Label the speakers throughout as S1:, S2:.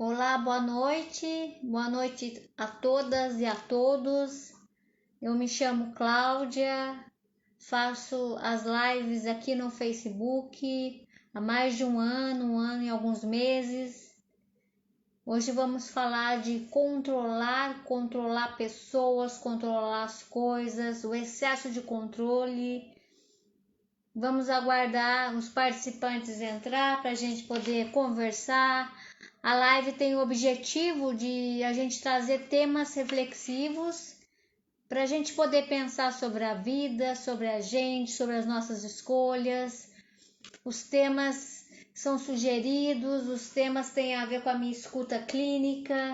S1: Olá, boa noite a todas e a todos. Eu me chamo Cláudia, faço as lives aqui no Facebook há mais de um ano e alguns meses. Hoje vamos falar de controlar pessoas, controlar as coisas, o excesso de controle. Vamos aguardar os participantes entrar para a gente poder conversar. A live tem o objetivo de a gente trazer temas reflexivos para a gente poder pensar sobre a vida, sobre a gente, sobre as nossas escolhas. Os temas são sugeridos, os temas têm a ver com a minha escuta clínica.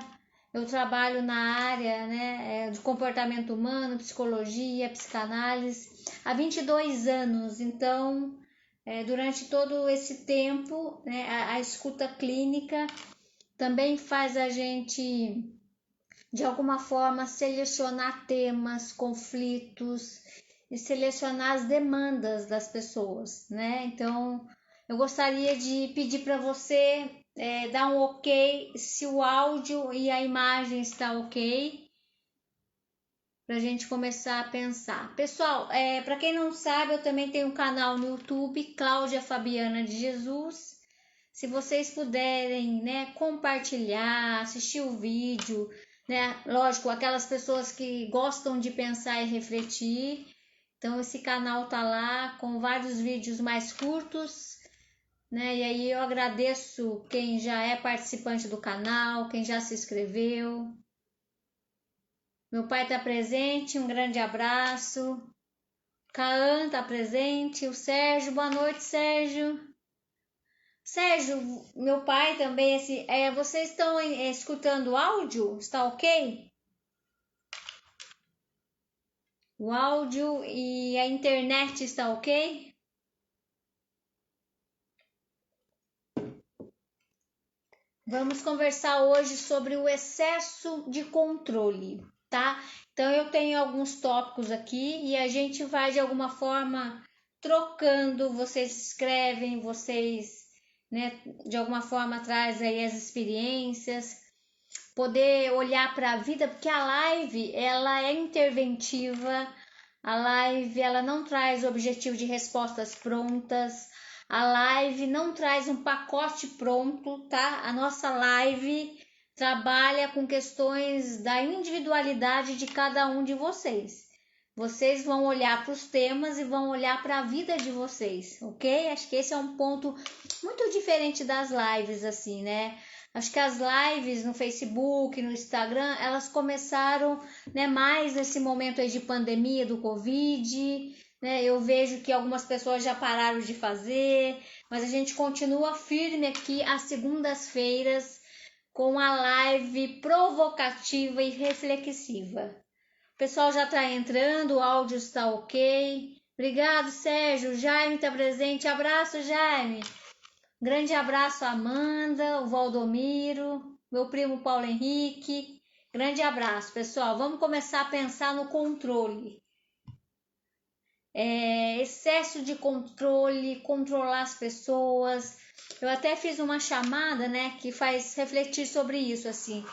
S1: Eu trabalho na área de comportamento humano, psicologia, psicanálise há 22 anos, então durante todo esse tempo a escuta clínica também faz a gente, de alguma forma, selecionar temas, conflitos e selecionar as demandas das pessoas, né? Então, eu gostaria de pedir para você dar um ok se o áudio e a imagem está ok, para a gente começar a pensar. Pessoal, para quem não sabe, eu também tenho um canal no YouTube, Cláudia Fabiana de Jesus. Se vocês puderem, compartilhar, assistir o vídeo, lógico, aquelas pessoas que gostam de pensar e refletir. Então esse canal tá lá com vários vídeos mais curtos, E aí eu agradeço quem já é participante do canal, quem já se inscreveu. Meu pai tá presente, um grande abraço. Kaan tá presente, o Sérgio, boa noite, Sérgio. Sérgio, meu pai também, vocês estão escutando o áudio? Está ok? O áudio e a internet está ok? Vamos conversar hoje sobre o excesso de controle, tá? Então eu tenho alguns tópicos aqui e a gente vai de alguma forma trocando, vocês escrevem, vocês, de alguma forma trazem aí as experiências, poder olhar para a vida, porque a live ela é interventiva, a live ela não traz o objetivo de respostas prontas, a live não traz um pacote pronto, tá? A nossa live trabalha com questões da individualidade de cada um de vocês. Vocês vão olhar para os temas e vão olhar para a vida de vocês, ok? Acho que esse é um ponto muito diferente das lives, assim, né? Acho que as lives no Facebook, no Instagram, elas começaram, mais nesse momento aí de pandemia do Covid, Eu vejo que algumas pessoas já pararam de fazer, mas a gente continua firme aqui às segundas-feiras com a live provocativa e reflexiva. O pessoal já está entrando, o áudio está ok. Obrigado, Sérgio. O Jaime está presente. Abraço, Jaime. Grande abraço a Amanda, o Valdomiro, meu primo Paulo Henrique. Grande abraço, pessoal. Vamos começar a pensar no controle. Excesso de controle, controlar as pessoas. Eu até fiz uma chamada, que faz refletir sobre isso, assim.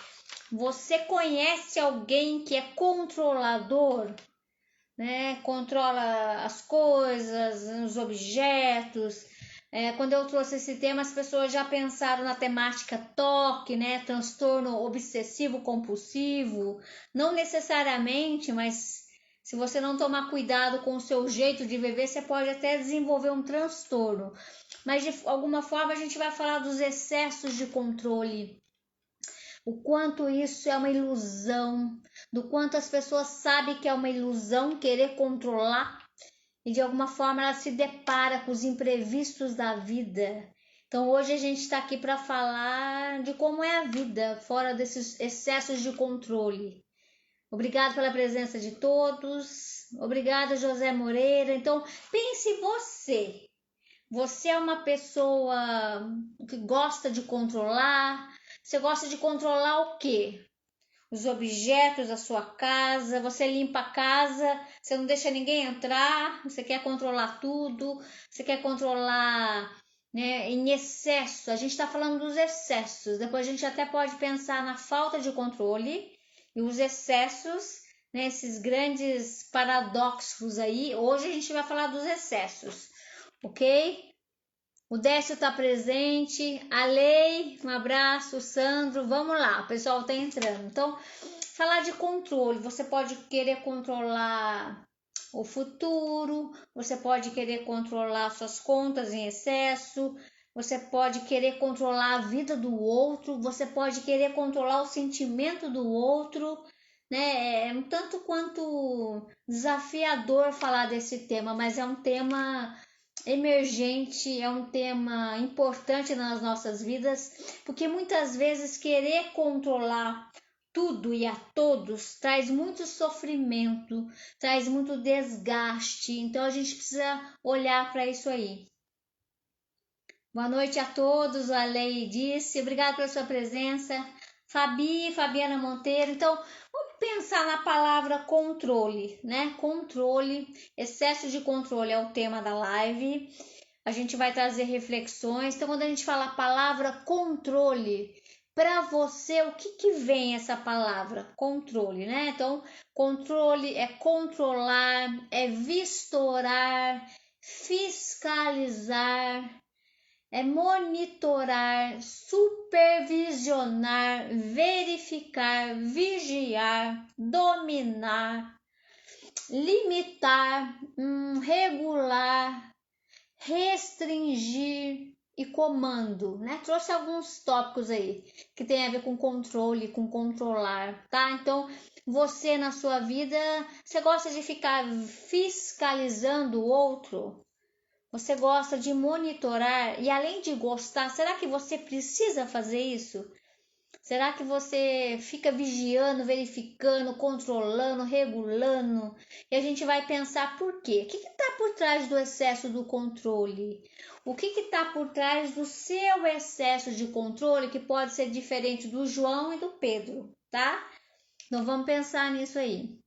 S1: Você conhece alguém que é controlador, Controla as coisas, os objetos. Quando eu trouxe esse tema, as pessoas já pensaram na temática TOC, transtorno obsessivo compulsivo. Não necessariamente, mas se você não tomar cuidado com o seu jeito de viver, você pode até desenvolver um transtorno. Mas de alguma forma a gente vai falar dos excessos de controle. O quanto isso é uma ilusão, do quanto as pessoas sabem que é uma ilusão querer controlar e de alguma forma ela se depara com os imprevistos da vida. Então hoje a gente está aqui para falar de como é a vida fora desses excessos de controle. Obrigado pela presença de todos. Obrigada, José Moreira. Então pense você. Você é uma pessoa que gosta de controlar. Você gosta de controlar o quê? Os objetos da sua casa, você limpa a casa, você não deixa ninguém entrar, você quer controlar tudo, você quer controlar né, em excesso. A gente está falando dos excessos. Depois a gente até pode pensar na falta de controle e os excessos, né, esses grandes paradoxos aí. Hoje a gente vai falar dos excessos, ok? O Décio está presente, a Lei, um abraço, o Sandro, vamos lá, o pessoal está entrando. Então, falar de controle, você pode querer controlar o futuro, você pode querer controlar suas contas em excesso, você pode querer controlar a vida do outro, você pode querer controlar o sentimento do outro, né? É um tanto quanto desafiador falar desse tema, mas é um tema emergente, é um tema importante nas nossas vidas, porque muitas vezes querer controlar tudo e a todos traz muito sofrimento, traz muito desgaste. Então a gente precisa olhar para isso aí. Boa noite a todos, a Lei disse, obrigada pela sua presença. Fabiana Monteiro. Então, vamos pensar na palavra controle, né? Controle, excesso de controle é o tema da live. A gente vai trazer reflexões. Então, quando a gente fala a palavra controle, para você, o que vem essa palavra? Controle, né? Então, controle é controlar, é vistorar, fiscalizar, é monitorar, supervisionar, verificar, vigiar, dominar, limitar, regular, restringir e comando, né? Trouxe alguns tópicos aí que tem a ver com controle, com controlar, tá? Então, você na sua vida, você gosta de ficar fiscalizando o outro? Você gosta de monitorar? E além de gostar, será que você precisa fazer isso? Será que você fica vigiando, verificando, controlando, regulando? E a gente vai pensar por quê? O que está por trás do excesso do controle? O que está por trás do seu excesso de controle que pode ser diferente do João e do Pedro, tá? Então vamos pensar nisso aí.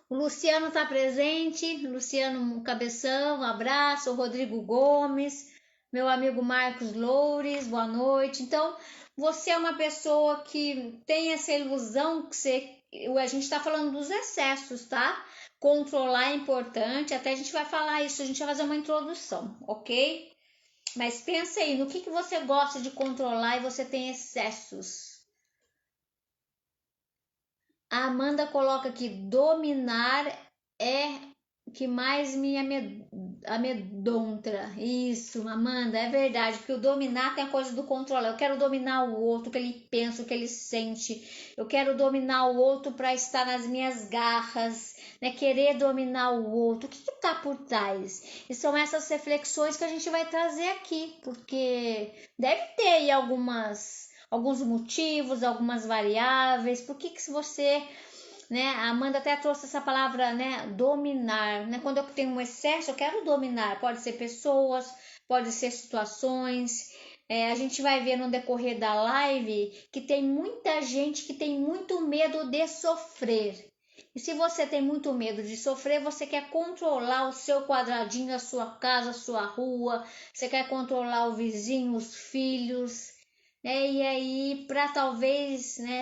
S1: O Luciano está presente, Luciano Cabeção, um abraço, o Rodrigo Gomes, meu amigo Marcos Loures, boa noite. Então, você é uma pessoa que tem essa ilusão que a gente está falando dos excessos, tá? Controlar é importante, até a gente vai falar isso, a gente vai fazer uma introdução, ok? Mas pensa aí, no que você gosta de controlar e você tem excessos. A Amanda coloca aqui, dominar é o que mais me amedronta. Isso, Amanda, é verdade, porque o dominar tem a coisa do controle. Eu quero dominar o outro, o que ele pensa, o que ele sente. Eu quero dominar o outro para estar nas minhas garras, né? Querer dominar o outro. O que está por trás? E são essas reflexões que a gente vai trazer aqui, porque deve ter aí alguns motivos, algumas variáveis, por que se você, né, a Amanda até trouxe essa palavra, né, dominar, né, quando eu tenho um excesso, eu quero dominar, pode ser pessoas, pode ser situações, a gente vai ver no decorrer da live que tem muita gente que tem muito medo de sofrer. E se você tem muito medo de sofrer, você quer controlar o seu quadradinho, a sua casa, a sua rua, você quer controlar o vizinho, os filhos, e aí, para talvez, né,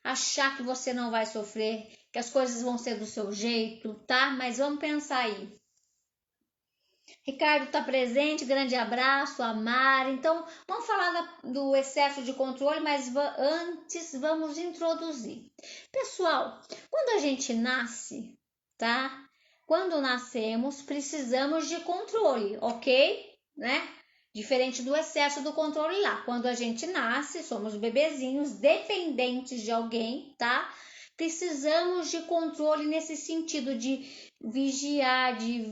S1: achar que você não vai sofrer, que as coisas vão ser do seu jeito, tá? Mas vamos pensar aí. Ricardo está presente, grande abraço, a Mari. Então, vamos falar do excesso de controle, mas antes vamos introduzir. Pessoal, quando a gente nasce, tá? Quando nascemos, precisamos de controle, ok? Né? Diferente do excesso do controle lá. Quando a gente nasce, somos bebezinhos dependentes de alguém, tá? Precisamos de controle nesse sentido de vigiar, de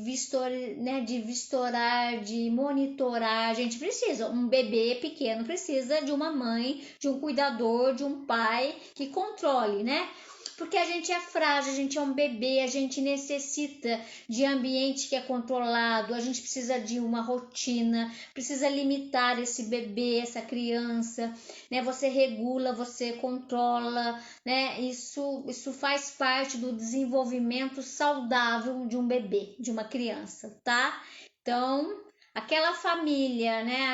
S1: vistorar, de monitorar. A gente precisa. Um bebê pequeno precisa de uma mãe, de um cuidador, de um pai que controle, né? Porque a gente é frágil, a gente é um bebê, a gente necessita de ambiente que é controlado, a gente precisa de uma rotina, precisa limitar esse bebê, essa criança, né? Você regula, você controla, né? Isso faz parte do desenvolvimento saudável de um bebê, de uma criança, tá? Então, aquela família, né?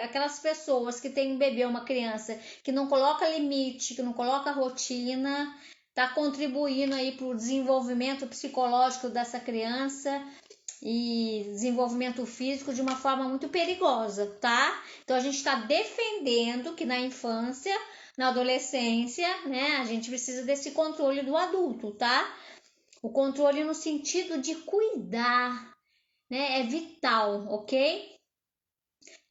S1: Aquelas pessoas que têm um bebê, uma criança, que não coloca limite, que não coloca rotina, está contribuindo aí para o desenvolvimento psicológico dessa criança e desenvolvimento físico de uma forma muito perigosa, tá? Então a gente está defendendo que na infância, na adolescência, né, a gente precisa desse controle do adulto, tá? O controle no sentido de cuidar, né, é vital, ok?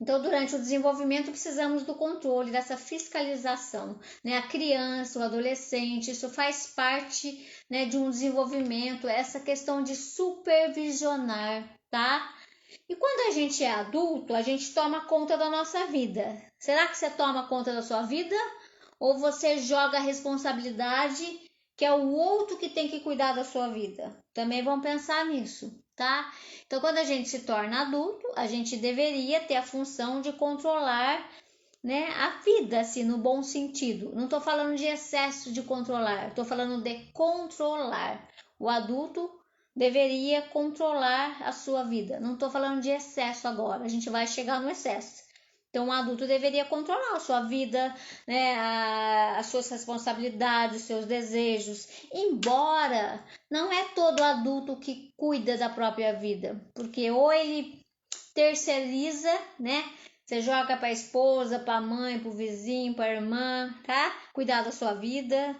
S1: Então, durante o desenvolvimento, precisamos do controle, dessa fiscalização, né? A criança, o adolescente, isso faz parte, né, de um desenvolvimento, essa questão de supervisionar, tá? E quando a gente é adulto, a gente toma conta da nossa vida. Será que você toma conta da sua vida? Ou você joga a responsabilidade que é o outro que tem que cuidar da sua vida? Também vamos pensar nisso, tá? Então, quando a gente se torna adulto, a gente deveria ter a função de controlar, né, a vida, assim, no bom sentido. Não estou falando de excesso de controlar, estou falando de controlar. O adulto deveria controlar a sua vida. Não estou falando de excesso agora, a gente vai chegar no excesso. Então, o adulto deveria controlar a sua vida, né, as suas responsabilidades, os seus desejos. Embora não é todo adulto que cuida da própria vida, porque ou ele terceiriza, né? Você joga para a esposa, para a mãe, para o vizinho, para a irmã, tá? Cuidar da sua vida.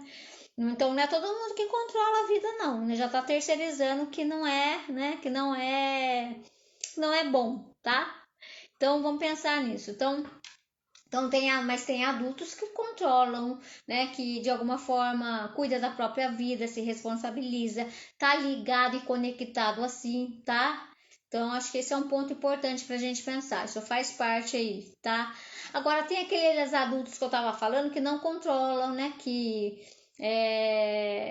S1: Então não é todo mundo que controla a vida, não. Né? Já está terceirizando que não é, né? Que não é bom, tá? Então vamos pensar nisso. Mas tem adultos que controlam, né? Que de alguma forma cuida da própria vida, se responsabiliza, tá ligado e conectado assim, tá? Então acho que esse é um ponto importante para a gente pensar. Isso faz parte aí, tá? Agora tem aqueles adultos que eu tava falando que não controlam, né? Que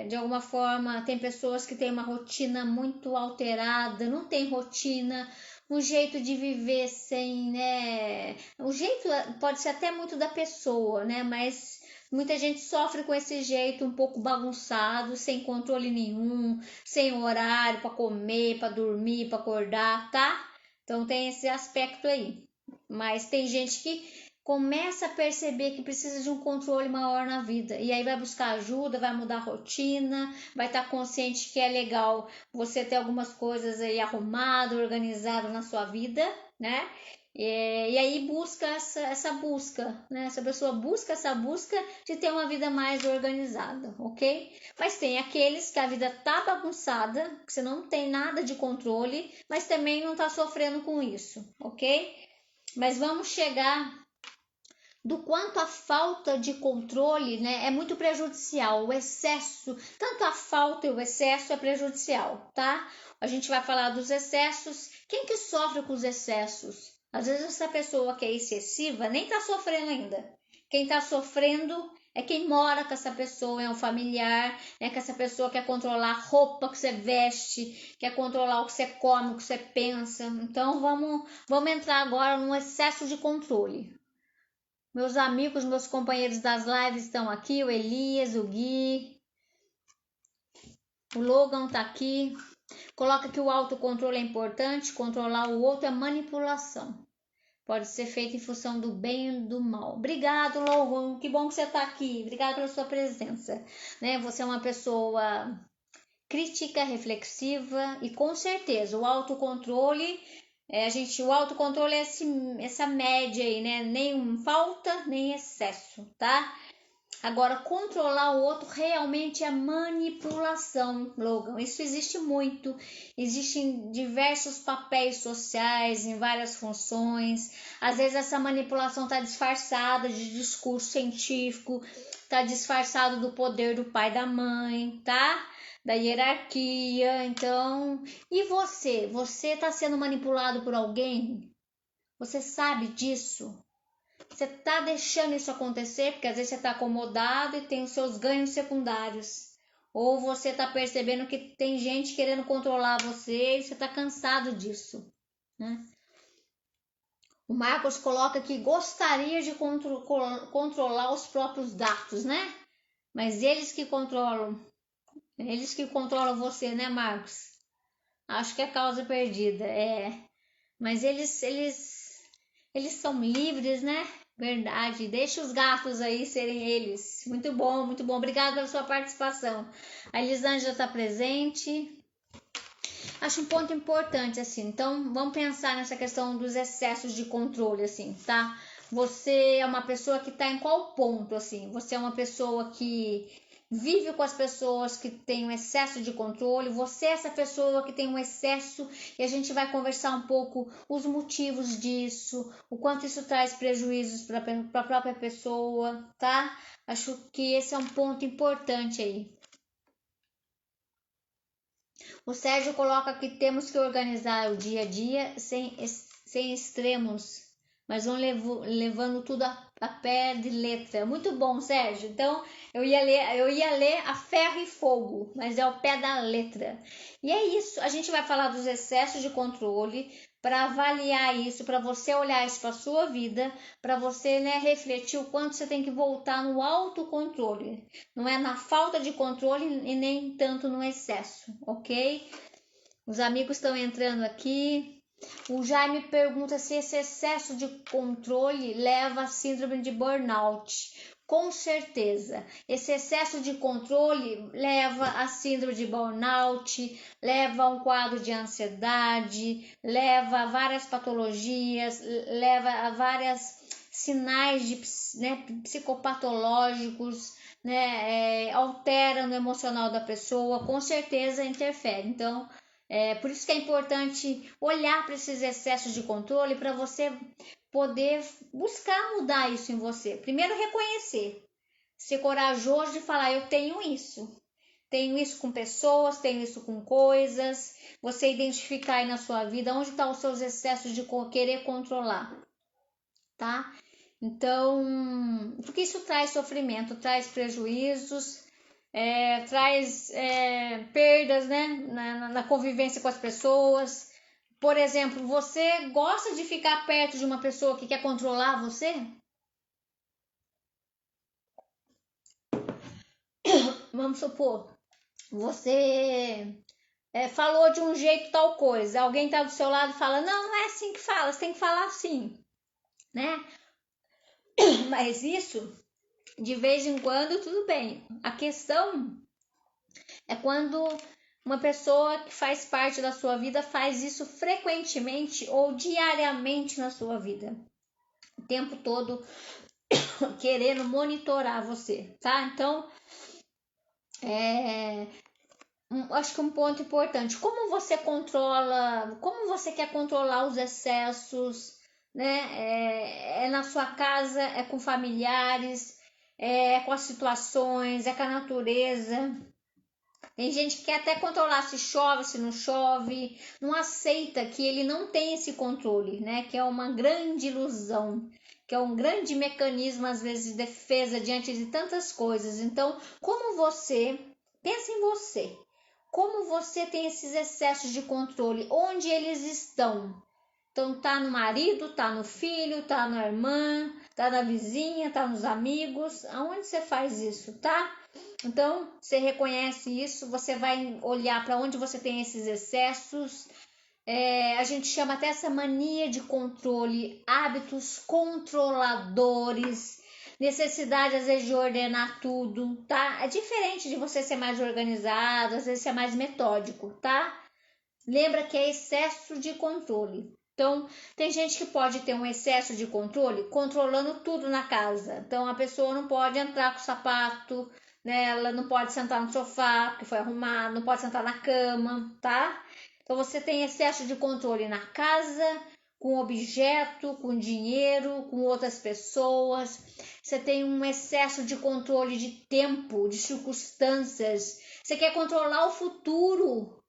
S1: de alguma forma tem pessoas que têm uma rotina muito alterada, não tem rotina, um jeito de viver sem, né? O jeito pode ser até muito da pessoa, né? Mas muita gente sofre com esse jeito um pouco bagunçado, sem controle nenhum, sem horário para comer, para dormir, para acordar, tá? Então tem esse aspecto aí. Mas tem gente que começa a perceber que precisa de um controle maior na vida. E aí vai buscar ajuda, vai mudar a rotina, vai estar consciente que é legal você ter algumas coisas aí arrumado, organizado na sua vida, né? E aí busca essa busca, né? Essa pessoa busca essa busca de ter uma vida mais organizada, ok? Mas tem aqueles que a vida tá bagunçada, que você não tem nada de controle, mas também não tá sofrendo com isso, ok? Mas vamos chegar do quanto a falta de controle, né, é muito prejudicial, o excesso, tanto a falta e o excesso é prejudicial, tá? A gente vai falar dos excessos, quem que sofre com os excessos? Às vezes essa pessoa que é excessiva nem tá sofrendo ainda, quem tá sofrendo é quem mora com essa pessoa, é um familiar, né, que essa pessoa quer controlar a roupa que você veste, quer controlar o que você come, o que você pensa, então vamos entrar agora num excesso de controle. Meus amigos, meus companheiros das lives estão aqui, o Elias, o Gui, o Logan tá aqui. Coloca que o autocontrole é importante, controlar o outro é manipulação. Pode ser feito em função do bem e do mal. Obrigado, Logan, que bom que você está aqui. Obrigado pela sua presença. Né? Você é uma pessoa crítica, reflexiva e com certeza o autocontrole o autocontrole é essa média aí, né? Nem falta, nem excesso, tá? Agora, controlar o outro realmente é manipulação, Logan. Isso existe muito. Existem diversos papéis sociais, em várias funções. Às vezes essa manipulação está disfarçada de discurso científico, está disfarçado do poder do pai e da mãe, tá? Da hierarquia, então... E você? Você está sendo manipulado por alguém? Você sabe disso? Você está deixando isso acontecer porque às vezes você está acomodado e tem os seus ganhos secundários. Ou você está percebendo que tem gente querendo controlar você e você está cansado disso, né? O Marcos coloca que gostaria de controlar os próprios dados, né? Mas eles que controlam você, né, Marcos? Acho que é causa perdida. Mas eles são livres, né? Verdade. Deixa os gatos aí serem eles. Muito bom, muito bom. Obrigada pela sua participação. A Elisângela está presente. Acho um ponto importante, assim. Então, vamos pensar nessa questão dos excessos de controle, assim, tá? Você é uma pessoa que está em qual ponto, assim? Você é uma pessoa que vive com as pessoas que têm um excesso de controle, você é essa pessoa que tem um excesso, e a gente vai conversar um pouco os motivos disso, o quanto isso traz prejuízos para a própria pessoa, tá? Acho que esse é um ponto importante aí. O Sérgio coloca que temos que organizar o dia a dia sem extremos, mas vão levando tudo a pé de letra. Muito bom, Sérgio. Então, eu ia ler a ferro e fogo, mas é o pé da letra. E é isso, a gente vai falar dos excessos de controle, para avaliar isso, para você olhar isso para a sua vida, para você, né, refletir o quanto você tem que voltar no autocontrole. Não é na falta de controle e nem tanto no excesso, ok? Os amigos estão entrando aqui. O Jaime pergunta se esse excesso de controle leva a síndrome de burnout. Com certeza, esse excesso de controle leva a síndrome de burnout, leva a um quadro de ansiedade, leva a várias patologias, leva a vários sinais de, né, psicopatológicos, né, altera no emocional da pessoa, com certeza interfere. Então, por isso que é importante olhar para esses excessos de controle para você poder buscar mudar isso em você. Primeiro, reconhecer, ser corajoso de falar: eu tenho isso. Tenho isso com pessoas, tenho isso com coisas. Você identificar aí na sua vida onde estão os seus excessos de querer controlar, tá? Então, porque isso traz sofrimento, traz prejuízos, traz perdas, né, na convivência com as pessoas. Por exemplo, você gosta de ficar perto de uma pessoa que quer controlar você? Vamos supor, você falou de um jeito tal coisa, alguém está do seu lado e fala: não, não é assim que fala, você tem que falar assim, né? Mas isso, de vez em quando, tudo bem. A questão é quando uma pessoa que faz parte da sua vida faz isso frequentemente ou diariamente na sua vida, o tempo todo querendo monitorar você, tá? Então, acho que um ponto importante, como você controla, como você quer controlar os excessos, né? É na sua casa, é com familiares, é com as situações, é com a natureza. Tem gente que quer até controlar se chove, se não chove, não aceita que ele não tem esse controle, né? Que é uma grande ilusão, que é um grande mecanismo, às vezes, de defesa diante de tantas coisas. Então, como você, pensa em você, como você tem esses excessos de controle, onde eles estão? Então, tá no marido, tá no filho, tá na irmã, tá na vizinha, tá nos amigos, aonde você faz isso, tá? Então, você reconhece isso, você vai olhar para onde você tem esses excessos. A gente chama até essa mania de controle, hábitos controladores, necessidade às vezes de ordenar tudo, tá? É diferente de você ser mais organizado, às vezes ser mais metódico, tá? Lembra que é excesso de controle. Então, tem gente que pode ter um excesso de controle controlando tudo na casa. Então, a pessoa não pode entrar com o sapato, né? Ela não pode sentar no sofá porque foi arrumado, não pode sentar na cama, tá? Então, você tem excesso de controle na casa, com objeto, com dinheiro, com outras pessoas. Você tem um excesso de controle de tempo, de circunstâncias. Você quer controlar o futuro.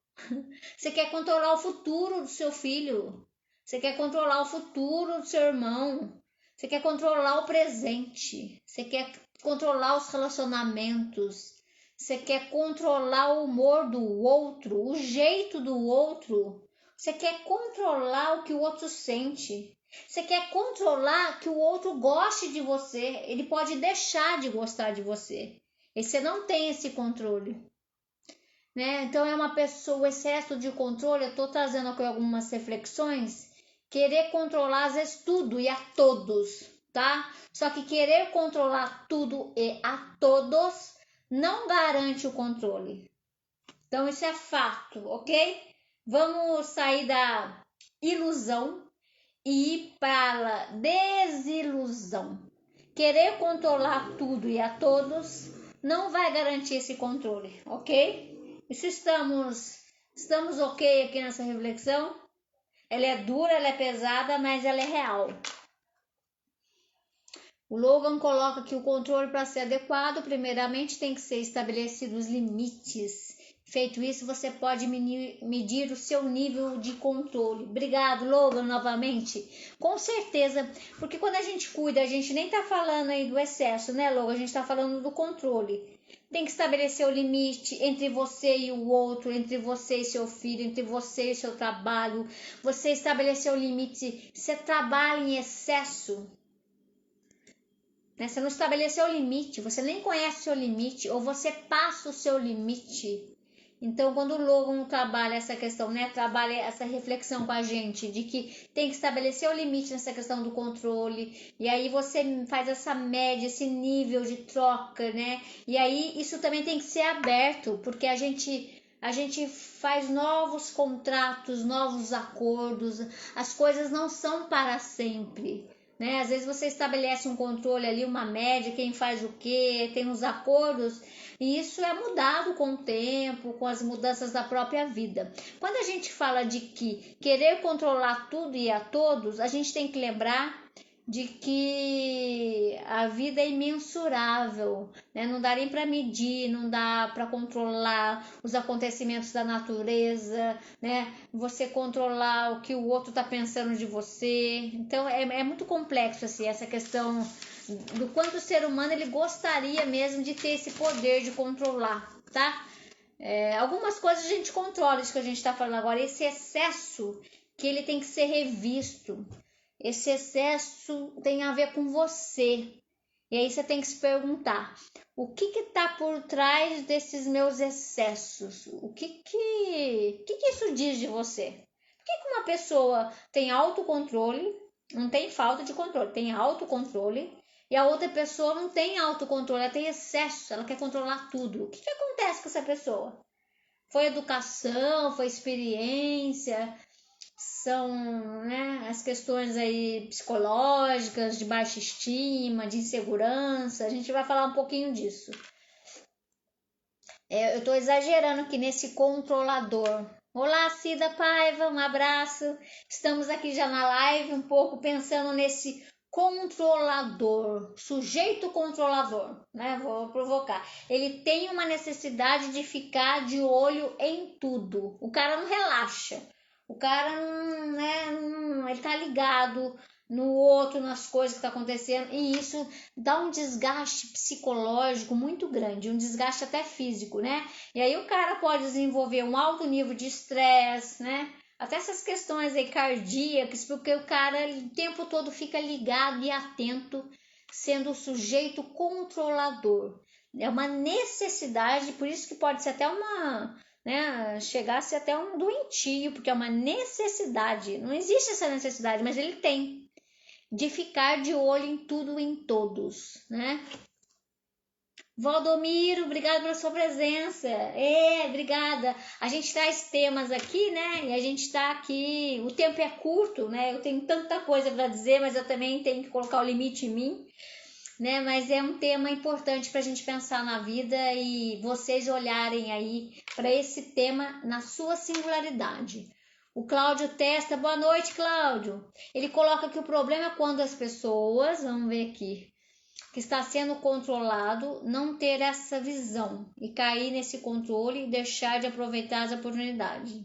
S1: Você quer controlar o futuro do seu filho. Você quer controlar o futuro do seu irmão. Você quer controlar o presente. Você quer controlar os relacionamentos. Você quer controlar o humor do outro, o jeito do outro. Você quer controlar o que o outro sente. Você quer controlar que o outro goste de você. Ele pode deixar de gostar de você. E você não tem esse controle. Né? Então é uma pessoa, o excesso de controle, eu estou trazendo aqui algumas reflexões querer controlar às vezes tudo e a todos, tá? Só que querer controlar tudo e a todos não garante o controle. Então isso é fato, ok? Vamos sair da ilusão e ir para a desilusão. Querer controlar tudo e a todos não vai garantir esse controle, ok? Isso estamos ok aqui nessa reflexão? Ela é dura, ela é pesada, mas ela é real. O Logan coloca que o controle, para ser adequado, primeiramente tem que ser estabelecidos limites. Feito isso, você pode medir o seu nível de controle. Obrigado, Logan, novamente. Com certeza, porque quando a gente cuida, a gente nem tá falando aí do excesso, né, Logan? A gente tá falando do controle. Tem que estabelecer o limite entre você e o outro, entre você e seu filho, entre você e seu trabalho. Você estabeleceu o limite. Você trabalha em excesso, né? Você não estabeleceu o limite, você nem conhece o seu limite, ou você passa o seu limite. Então, quando o Logan trabalha essa questão, né, trabalha essa reflexão com a gente de que tem que estabelecer o limite nessa questão do controle, e aí você faz essa média, esse nível de troca, né? E aí isso também tem que ser aberto, porque a gente faz novos contratos, novos acordos, as coisas não são para sempre. Né? Às vezes você estabelece um controle ali, uma média, quem faz o quê, tem uns acordos, e isso é mudado com o tempo, com as mudanças da própria vida. Quando a gente fala de que querer controlar tudo e a todos, a gente tem que lembrar de que a vida é imensurável, né? Não dá nem para medir, não dá para controlar os acontecimentos da natureza, né? Você controlar o que o outro está pensando de você. Então é muito complexo assim, essa questão do quanto o ser humano ele gostaria mesmo de ter esse poder de controlar, tá? Algumas coisas a gente controla, isso que a gente está falando agora, esse excesso que ele tem que ser revisto. Esse excesso tem a ver com você. E aí você tem que se perguntar: o que está por trás desses meus excessos? O que isso diz de você? Por que uma pessoa tem autocontrole, não tem falta de controle, tem autocontrole, e a outra pessoa não tem autocontrole, ela tem excesso, ela quer controlar tudo? O que acontece com essa pessoa? Foi educação, foi experiência, são, né, as questões aí psicológicas, de baixa estima, de insegurança. A gente vai falar um pouquinho disso. Eu estou exagerando aqui nesse controlador. Olá, Cida Paiva, um abraço. Estamos aqui já na live, um pouco pensando nesse controlador, sujeito controlador, né? Vou provocar. Ele tem uma necessidade de ficar de olho em tudo. O cara não relaxa. O cara não, né, ele tá ligado no outro, nas coisas que tá acontecendo, e isso dá um desgaste psicológico muito grande, um desgaste até físico, né? E aí o cara pode desenvolver um alto nível de estresse, né? Até essas questões aí cardíacas, porque o cara o tempo todo fica ligado e atento, sendo o sujeito controlador. É uma necessidade, por isso que pode ser até uma, né, chegasse até um doentio, porque é uma necessidade. Não existe essa necessidade, mas ele tem, de ficar de olho em tudo e em todos, né? Valdomiro, obrigada pela sua presença. Obrigada. A gente traz temas aqui, né? E a gente está aqui. O tempo é curto, né? Eu tenho tanta coisa para dizer, mas eu também tenho que colocar o limite em mim, né? Mas é um tema importante para a gente pensar na vida e vocês olharem aí para esse tema na sua singularidade. O Cláudio Testa, boa noite, Cláudio. Ele coloca que o problema é quando as pessoas, vamos ver aqui, que está sendo controlado, não ter essa visão e cair nesse controle e deixar de aproveitar as oportunidades.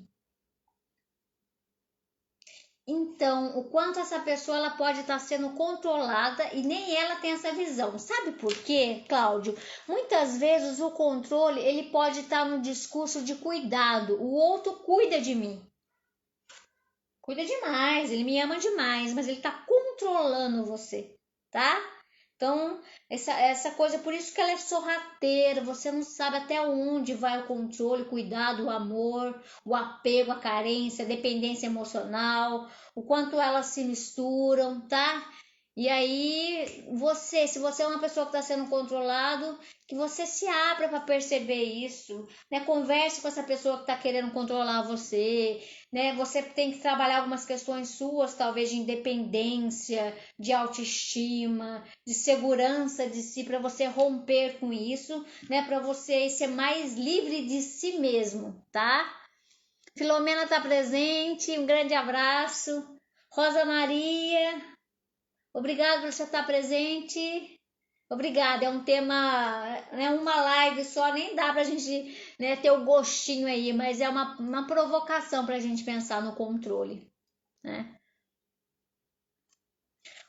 S1: Então, o quanto essa pessoa ela pode estar sendo controlada e nem ela tem essa visão. Sabe por quê, Cláudio? Muitas vezes o controle ele pode estar no discurso de cuidado. O outro cuida de mim. Cuida demais, ele me ama demais, mas ele está controlando você, tá? Então, essa coisa, por isso que ela é sorrateira, você não sabe até onde vai o controle, o cuidado, o amor, o apego, a carência, a dependência emocional, o quanto elas se misturam, tá? E aí, se você é uma pessoa que está sendo controlado, que você se abra para perceber isso, né? Converse com essa pessoa que está querendo controlar você, né? Você tem que trabalhar algumas questões suas, talvez de independência, de autoestima, de segurança de si, para você romper com isso, né? Para você ser mais livre de si mesmo, tá? Filomena está presente, um grande abraço. Rosa Maria, obrigado por você estar presente. Obrigada, é um tema, né, uma live só, nem dá pra gente, né, ter o gostinho aí, mas é uma provocação pra gente pensar no controle, né?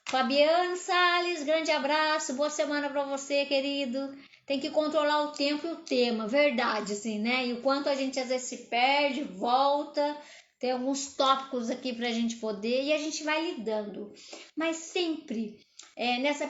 S1: Fabiano Salles, grande abraço, boa semana para você, querido. Tem que controlar o tempo e o tema, verdade, assim, né? E o quanto a gente às vezes se perde, volta, tem alguns tópicos aqui para a gente poder e a gente vai lidando. Mas sempre nessa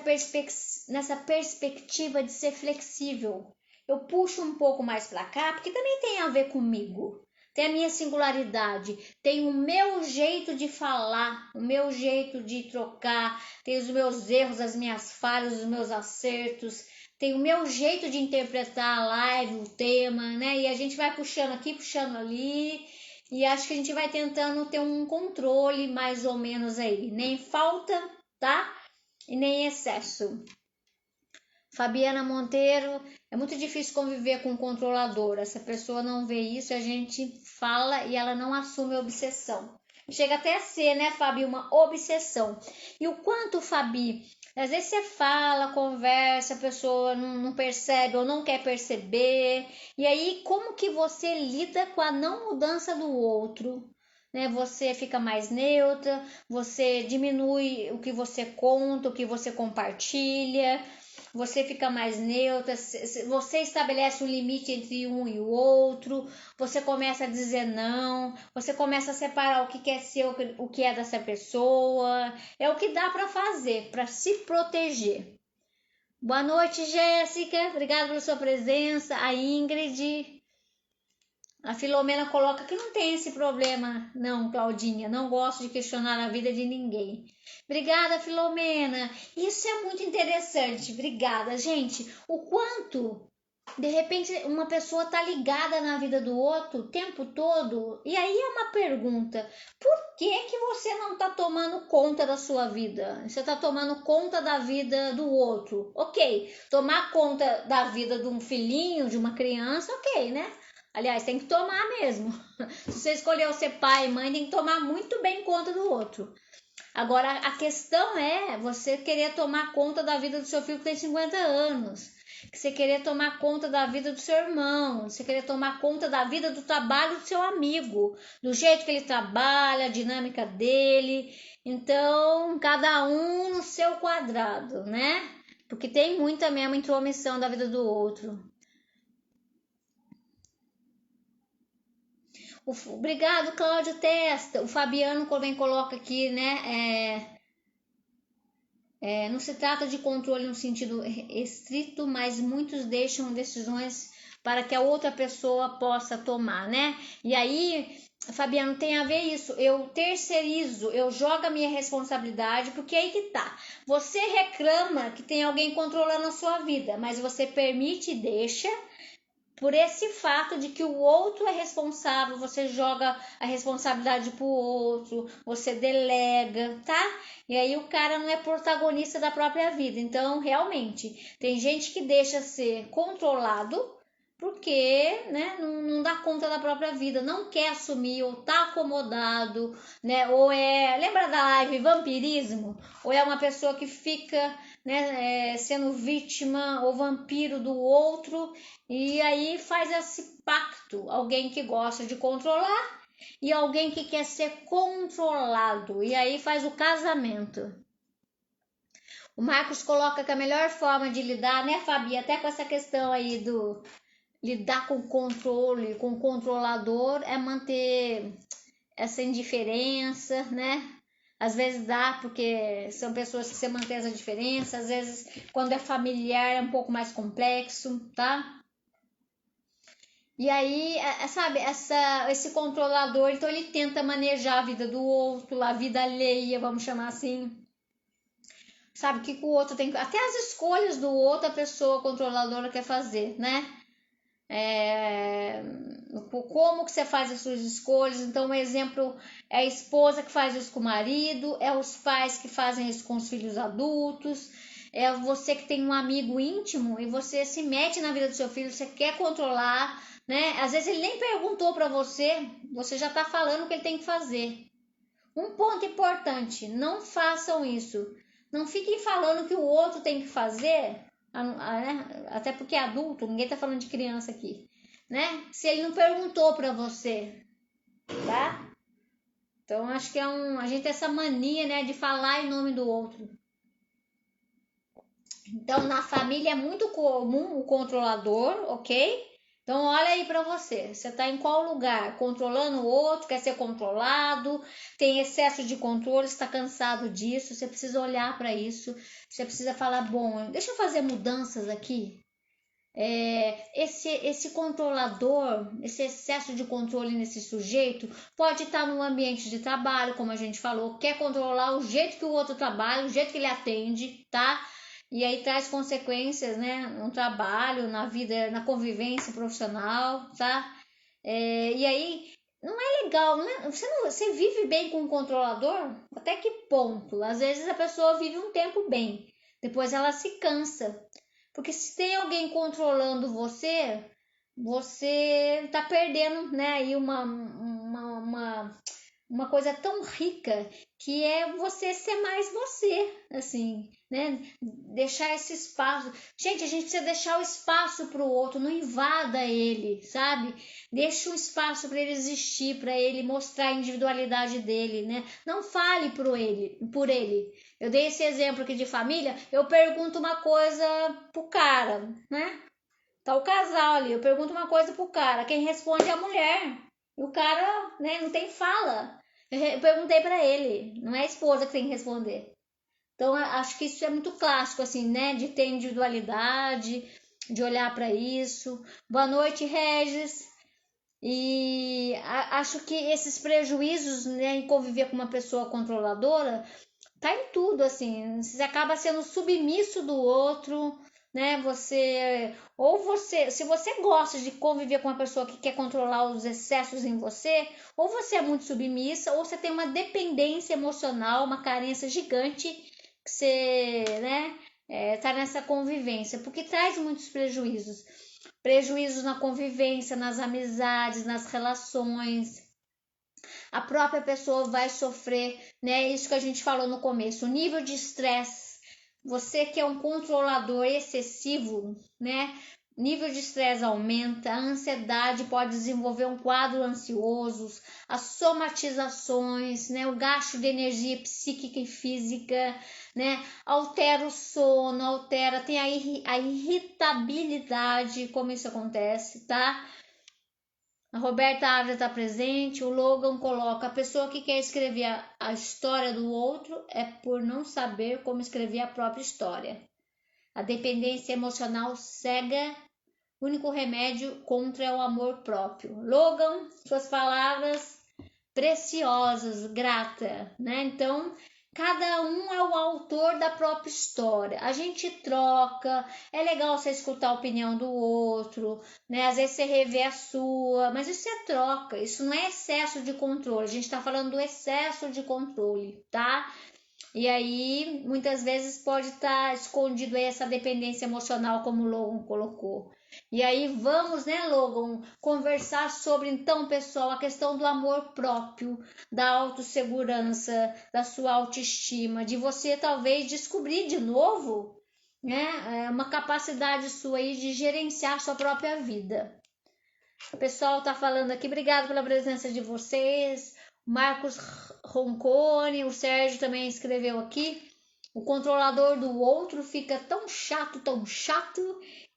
S1: perspectiva de ser flexível. Eu puxo um pouco mais para cá, porque também tem a ver comigo. Tem a minha singularidade, tem o meu jeito de falar, o meu jeito de trocar, tem os meus erros, as minhas falhas, os meus acertos, tem o meu jeito de interpretar a live, o tema, né? E a gente vai puxando aqui, puxando ali, e acho que a gente vai tentando ter um controle mais ou menos aí, nem falta, tá? E nem excesso. Fabiana Monteiro, é muito difícil conviver com um controlador. Essa pessoa não vê isso, a gente fala e ela não assume a obsessão. Chega até a ser, né, Fabi, uma obsessão. E o quanto, Fabi, às vezes você fala, conversa, a pessoa não percebe ou não quer perceber. E aí, como que você lida com a não mudança do outro? Né, você fica mais neutra, você diminui o que você conta, o que você compartilha, você fica mais neutra, você estabelece um limite entre um e o outro, você começa a dizer não, você começa a separar o que quer ser, o que é dessa pessoa, é o que dá para fazer, para se proteger. Boa noite, Jéssica, obrigada pela sua presença, a Ingrid. A Filomena coloca que não tem esse problema, não, Claudinha. Não gosto de questionar a vida de ninguém. Obrigada, Filomena. Isso é muito interessante. Obrigada, gente. O quanto, de repente, uma pessoa tá ligada na vida do outro o tempo todo. E aí é uma pergunta: por que que você não tá tomando conta da sua vida? Você tá tomando conta da vida do outro? Ok. Tomar conta da vida de um filhinho, de uma criança, ok, né? Aliás, tem que tomar mesmo. Se você escolheu ser pai e mãe, tem que tomar muito bem conta do outro. Agora, a questão é você querer tomar conta da vida do seu filho que tem 50 anos. Que você querer tomar conta da vida do seu irmão. Você querer tomar conta da vida do trabalho do seu amigo. Do jeito que ele trabalha, a dinâmica dele. Então, cada um no seu quadrado, né? Porque tem muita mesmo intromissão da vida do outro. Obrigado, Cláudio Testa. O Fabiano também coloca aqui, né? Não se trata de controle no sentido estrito, mas muitos deixam decisões para que a outra pessoa possa tomar, né? E aí, Fabiano, tem a ver isso. Eu terceirizo, eu jogo a minha responsabilidade, porque aí que tá. Você reclama que tem alguém controlando a sua vida, mas você permite e deixa. Por esse fato de que o outro é responsável, você joga a responsabilidade pro outro, você delega, tá? E aí o cara não é protagonista da própria vida. Então, realmente, tem gente que deixa ser controlado porque, né, não dá conta da própria vida, não quer assumir, ou tá acomodado, né? Ou lembra da live vampirismo? Ou é uma pessoa que fica, né, sendo vítima ou vampiro do outro. E aí faz esse pacto, alguém que gosta de controlar e alguém que quer ser controlado. E aí faz o casamento. O Marcos coloca que a melhor forma de lidar, né, Fabi, até com essa questão aí do lidar com o controle, com o controlador, é manter essa indiferença, né? Às vezes dá, porque são pessoas que você mantém essa diferença. Às vezes, quando é familiar, é um pouco mais complexo, tá? E aí, sabe, esse controlador, então ele tenta manejar a vida do outro, a vida alheia, vamos chamar assim. Sabe, o que o outro tem. Até as escolhas do outro, a pessoa controladora quer fazer, né? Como que você faz as suas escolhas. Então, um exemplo é a esposa que faz isso com o marido, é os pais que fazem isso com os filhos adultos, é você que tem um amigo íntimo e você se mete na vida do seu filho, você quer controlar, né? Às vezes ele nem perguntou para você, você já tá falando o que ele tem que fazer. Um ponto importante, não façam isso. Não fiquem falando que o outro tem que fazer, até porque é adulto, ninguém tá falando de criança aqui, né? Se ele não perguntou para você, tá? Então acho que a gente tem essa mania, né, de falar em nome do outro. Então na família é muito comum o controlador, ok? Então olha aí para você, você está em qual lugar? Controlando o outro, quer ser controlado, tem excesso de controle, está cansado disso, você precisa olhar para isso, você precisa falar, bom, deixa eu fazer mudanças aqui. Esse controlador, esse excesso de controle nesse sujeito pode estar no ambiente de trabalho, como a gente falou, quer controlar o jeito que o outro trabalha, o jeito que ele atende, tá? E aí traz consequências, né, no trabalho, na vida, na convivência profissional, tá? E aí não é legal, né? Você vive bem com o controlador? Até que ponto? Às vezes a pessoa vive um tempo bem, depois ela se cansa. Porque se tem alguém controlando você, você tá perdendo, né, aí uma coisa tão rica que é você ser mais você, assim, né? Deixar esse espaço. Gente, a gente precisa deixar o espaço para o outro, não invada ele, sabe? Deixa um espaço para ele existir, para ele mostrar a individualidade dele, né? Não fale por ele. Eu dei esse exemplo aqui de família, eu pergunto uma coisa pro cara, né? Tá o casal ali, eu pergunto uma coisa pro cara, quem responde é a mulher. E o cara, né, não tem fala. Eu perguntei para ele, não é a esposa que tem que responder. Então, acho que isso é muito clássico, assim, né? De ter individualidade, de olhar para isso. Boa noite, Regis. E acho que esses prejuízos, né, em conviver com uma pessoa controladora, tá em tudo, assim. Você acaba sendo submisso do outro, né? Se você gosta de conviver com uma pessoa que quer controlar os excessos em você, ou você é muito submissa, ou você tem uma dependência emocional, uma carência gigante que você, né, tá nessa convivência, porque traz muitos prejuízos. Prejuízos na convivência, nas amizades, nas relações. A própria pessoa vai sofrer, né? Isso que a gente falou no começo, o nível de estresse. Você que é um controlador excessivo, né? Nível de estresse aumenta, a ansiedade pode desenvolver um quadro ansioso, as somatizações, né? O gasto de energia psíquica e física, né? Altera o sono, tem a irritabilidade, como isso acontece, tá? A Roberta Ávila está presente. O Logan coloca: a pessoa que quer escrever a história do outro é por não saber como escrever a própria história. A dependência emocional cega. O único remédio contra é o amor próprio. Logan, suas palavras preciosas, grata, né? Então, cada um é o autor da própria história. A gente troca, é legal você escutar a opinião do outro, né? Às vezes você revê a sua, mas isso é troca, isso não é excesso de controle. A gente tá falando do excesso de controle, tá? E aí, muitas vezes pode estar escondido aí essa dependência emocional, como o Logan colocou. E aí vamos, né, Logan, conversar sobre, então, pessoal, a questão do amor próprio, da autossegurança, da sua autoestima, de você talvez descobrir de novo, né, uma capacidade sua aí de gerenciar sua própria vida. O pessoal tá falando aqui, obrigado pela presença de vocês. Marcos Roncone, o Sérgio também escreveu aqui. O controlador do outro fica tão chato,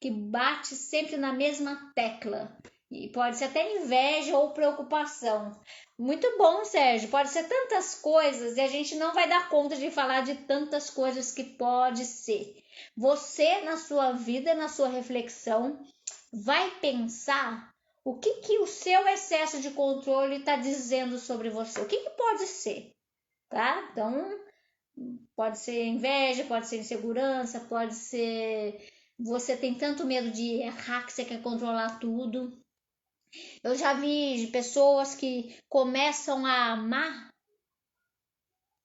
S1: que bate sempre na mesma tecla. E pode ser até inveja ou preocupação. Muito bom, Sérgio. Pode ser tantas coisas e a gente não vai dar conta de falar de tantas coisas que pode ser. Você, na sua vida, na sua reflexão, vai pensar o que o seu excesso de controle está dizendo sobre você. O que pode ser, tá? Então, pode ser inveja, pode ser insegurança, pode ser você tem tanto medo de errar que você quer controlar tudo. Eu já vi pessoas que começam a amar.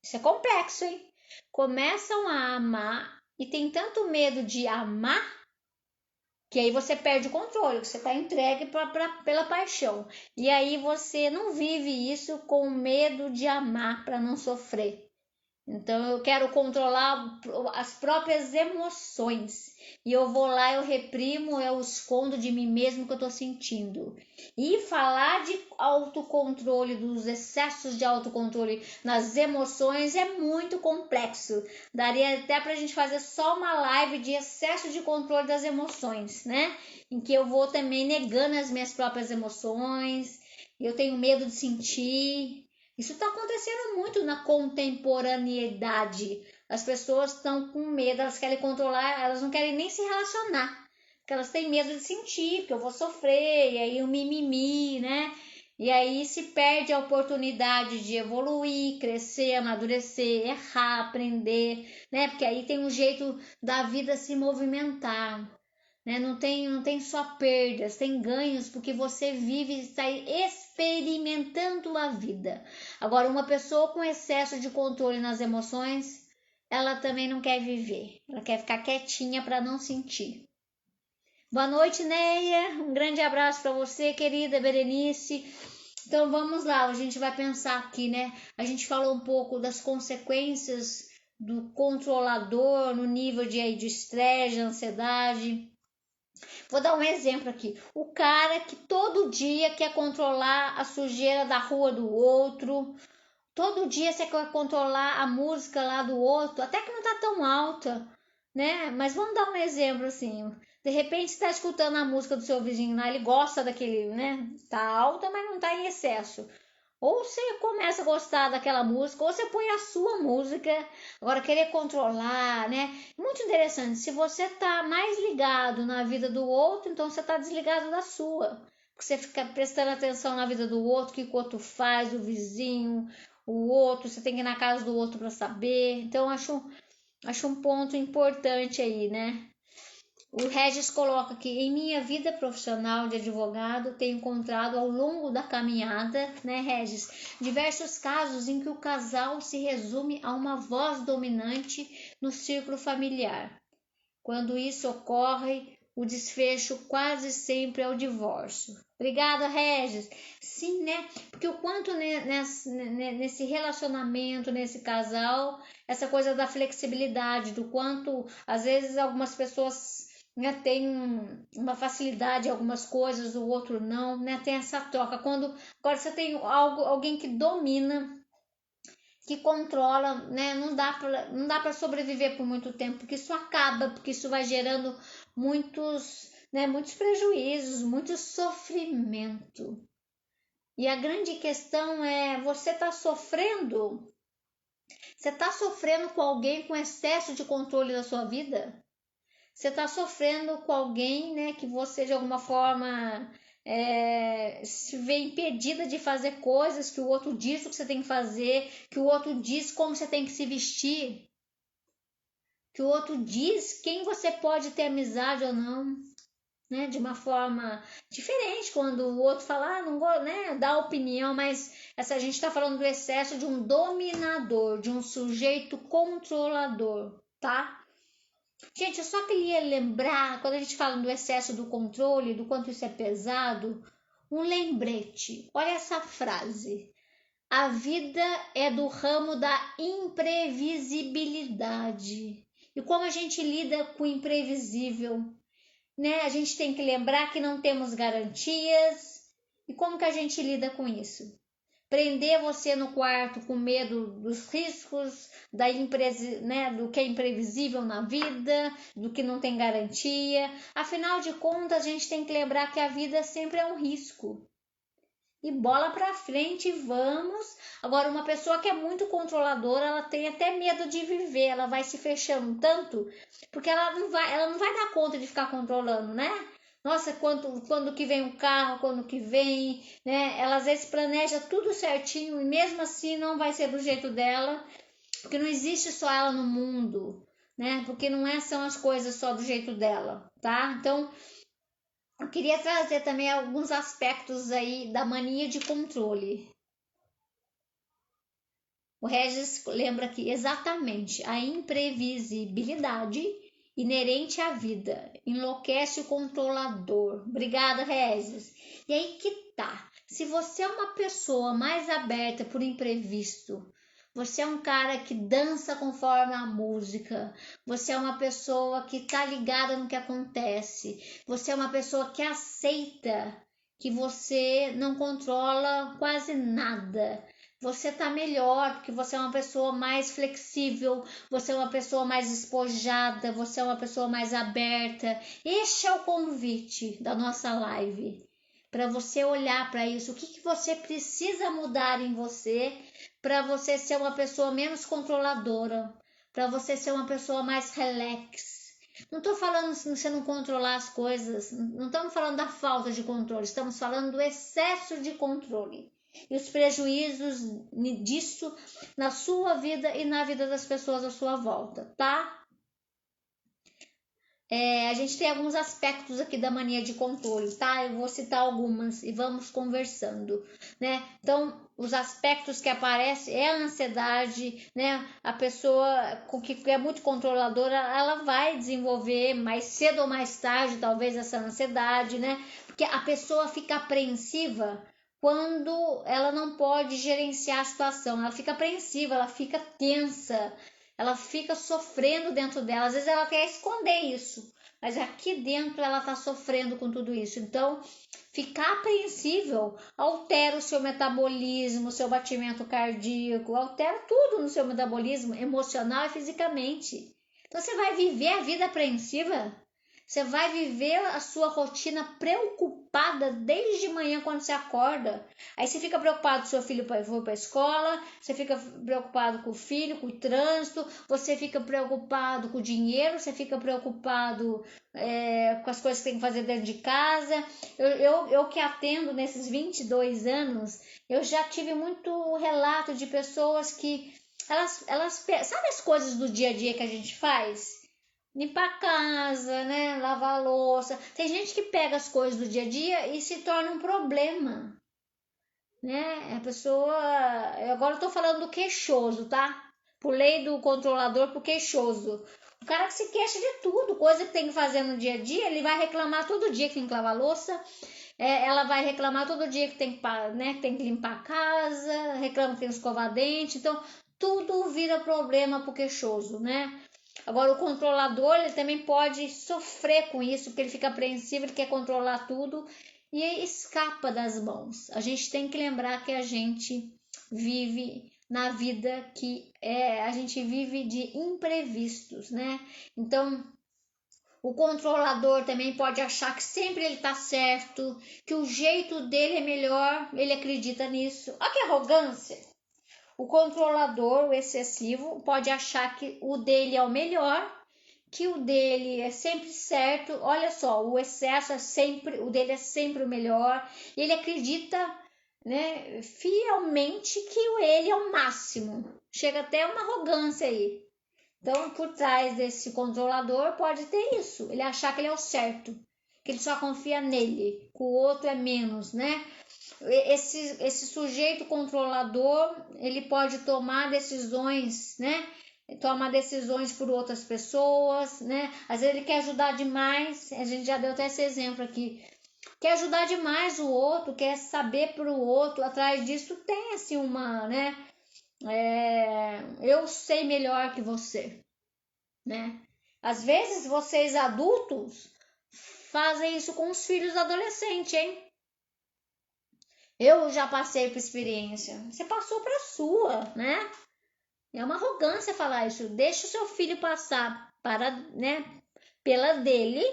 S1: Isso é complexo, hein? Começam a amar e tem tanto medo de amar que aí você perde o controle, que você está entregue pela paixão. E aí você não vive isso com medo de amar para não sofrer. Então eu quero controlar as próprias emoções. E eu vou lá, eu reprimo, eu escondo de mim mesmo o que eu estou sentindo. E falar de autocontrole, dos excessos de autocontrole nas emoções é muito complexo. Daria até pra gente fazer só uma live de excesso de controle das emoções, né? Em que eu vou também negando as minhas próprias emoções. Eu tenho medo de sentir. Isso está acontecendo muito na contemporaneidade. As pessoas estão com medo, elas querem controlar, elas não querem nem se relacionar. Porque elas têm medo de sentir, que eu vou sofrer, e aí o mimimi, né? E aí se perde a oportunidade de evoluir, crescer, amadurecer, errar, aprender, né? Porque aí tem um jeito da vida se movimentar. Né? Não tem só perdas, tem ganhos, porque você vive e está experimentando a vida. Agora, uma pessoa com excesso de controle nas emoções, ela também não quer viver, ela quer ficar quietinha para não sentir. Boa noite, Neia, um grande abraço para você, querida Berenice. Então vamos lá, a gente vai pensar aqui, né? A gente falou um pouco das consequências do controlador no nível de estresse, de ansiedade. Vou dar um exemplo aqui. O cara que todo dia quer controlar a sujeira da rua do outro, todo dia você quer controlar a música lá do outro, até que não tá tão alta, né? Mas vamos dar um exemplo assim. De repente você tá escutando a música do seu vizinho lá, ele gosta daquele, né? Tá alta, mas não tá em excesso. Ou você começa a gostar daquela música, ou você põe a sua música. Agora, querer controlar, né? Muito interessante. Se você tá mais ligado na vida do outro, então você tá desligado da sua. Porque você fica prestando atenção na vida do outro, o que o outro faz, o vizinho, o outro. Você tem que ir na casa do outro para saber. Então, acho um ponto importante aí, né? O Regis coloca que em minha vida profissional de advogado tenho encontrado ao longo da caminhada, né, Regis, diversos casos em que o casal se resume a uma voz dominante no círculo familiar. Quando isso ocorre, o desfecho quase sempre é o divórcio. Obrigada, Regis. Sim, né? Porque o quanto nesse relacionamento, nesse casal, essa coisa da flexibilidade, do quanto às vezes algumas pessoas, né, tem uma facilidade em algumas coisas, o outro não, né? Tem essa troca. Quando agora você tem alguém que domina, que controla, né? Não dá para sobreviver por muito tempo, porque isso acaba, porque isso vai gerando muitos prejuízos, muito sofrimento. E a grande questão é, você está sofrendo? Você está sofrendo com alguém com excesso de controle da sua vida? Você está sofrendo com alguém, né, que você de alguma forma se vê impedida de fazer coisas que o outro diz o que você tem que fazer, que o outro diz como você tem que se vestir, que o outro diz quem você pode ter amizade ou não, né, de uma forma diferente quando o outro fala, não vou, né, dá opinião, mas essa a gente está falando do excesso de um dominador, de um sujeito controlador, tá? Gente, eu só queria lembrar, quando a gente fala do excesso do controle, do quanto isso é pesado, um lembrete. Olha essa frase. A vida é do ramo da imprevisibilidade. E como a gente lida com o imprevisível, né? A gente tem que lembrar que não temos garantias. E como que a gente lida com isso? prender você no quarto com medo dos riscos, né, do que é imprevisível na vida, do que não tem garantia. Afinal de contas, a gente tem que lembrar que a vida sempre é um risco. E bola para frente, vamos. Agora, uma pessoa que é muito controladora, ela tem até medo de viver, ela vai se fechando tanto, porque ela não vai dar conta de ficar controlando, né? Nossa, quando que vem o carro, quando que vem, né? Ela às vezes planeja tudo certinho e mesmo assim não vai ser do jeito dela, porque não existe só ela no mundo, né? Porque não são as coisas só do jeito dela, tá? Então, eu queria trazer também alguns aspectos aí da mania de controle. O Regis lembra que exatamente a imprevisibilidade inerente à vida enlouquece o controlador. Obrigada, Regis. E aí que tá. Se você é uma pessoa mais aberta por imprevisto, você é um cara que dança conforme a música, você é uma pessoa que tá ligada no que acontece, você é uma pessoa que aceita que você não controla quase nada. Você tá melhor porque você é uma pessoa mais flexível, você é uma pessoa mais despojada, você é uma pessoa mais aberta. Este é o convite da nossa live. Para você olhar para isso, o que você precisa mudar em você para você ser uma pessoa menos controladora, para você ser uma pessoa mais relax. Não estou falando se você não controlar as coisas, não estamos falando da falta de controle, estamos falando do excesso de controle e os prejuízos disso na sua vida e na vida das pessoas à sua volta, tá? A gente tem alguns aspectos aqui da mania de controle, tá? Eu vou citar algumas e vamos conversando, né? Então, os aspectos que aparecem é a ansiedade, né? A pessoa que é muito controladora, ela vai desenvolver mais cedo ou mais tarde, talvez, essa ansiedade, né? Porque a pessoa fica apreensiva quando ela não pode gerenciar a situação, ela fica apreensiva, ela fica tensa, ela fica sofrendo dentro dela. Às vezes ela quer esconder isso, mas aqui dentro ela está sofrendo com tudo isso. Então, ficar apreensível altera o seu metabolismo, o seu batimento cardíaco, altera tudo no seu metabolismo emocional e fisicamente. Então, você vai viver a vida apreensiva? Você vai viver a sua rotina preocupada desde manhã quando você acorda. Aí você fica preocupado se seu filho for para a escola, você fica preocupado com o filho, com o trânsito, você fica preocupado com o dinheiro, você fica preocupado com as coisas que tem que fazer dentro de casa. Eu que atendo nesses 22 anos, eu já tive muito relato de pessoas que elas sabe as coisas do dia a dia que a gente faz? Limpar a casa, né? Lavar a louça. Tem gente que pega as coisas do dia a dia e se torna um problema, né? A pessoa. Agora eu tô falando do queixoso, tá? Pulei do controlador pro queixoso. O cara que se queixa de tudo, coisa que tem que fazer no dia a dia, ele vai reclamar todo dia que tem que lavar a louça. Ela vai reclamar todo dia que tem que, né, que tem que limpar a casa, reclama que tem que escovar dente. Então, tudo vira problema pro queixoso, né? Agora, o controlador, ele também pode sofrer com isso, porque ele fica apreensivo, ele quer controlar tudo e escapa das mãos. A gente tem que lembrar que a gente vive na vida que a gente vive de imprevistos, né? Então, o controlador também pode achar que sempre ele tá certo, que o jeito dele é melhor, ele acredita nisso. Olha que arrogância! O controlador, o excessivo, pode achar que o dele é o melhor, que o dele é sempre certo. Olha só, o excesso o dele é sempre o melhor. Ele acredita, né, fielmente que ele é o máximo. Chega até uma arrogância aí. Então, por trás desse controlador pode ter isso. Ele achar que ele é o certo, que ele só confia nele, que o outro é menos, né? Esse sujeito controlador, ele pode tomar decisões, né? Tomar decisões por outras pessoas, né? Às vezes ele quer ajudar demais, a gente já deu até esse exemplo aqui. Quer ajudar demais o outro, quer saber pro outro, atrás disso tem assim uma, né? Eu sei melhor que você, né? Às vezes vocês adultos fazem isso com os filhos adolescentes, hein? Eu já passei por experiência. Você passou para a sua, né? É uma arrogância falar isso. Deixa o seu filho passar para, né, pela dele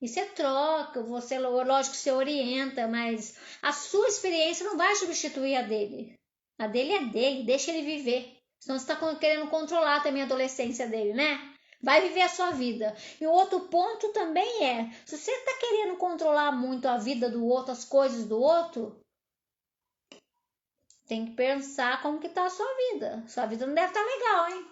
S1: e você troca, você, lógico que você orienta, mas a sua experiência não vai substituir a dele. A dele é dele, deixa ele viver. Senão você está querendo controlar também a adolescência dele, né? Vai viver a sua vida. E o outro ponto também é, se você está querendo controlar muito a vida do outro, as coisas do outro, tem que pensar como que tá a sua vida. Sua vida não deve estar legal, hein?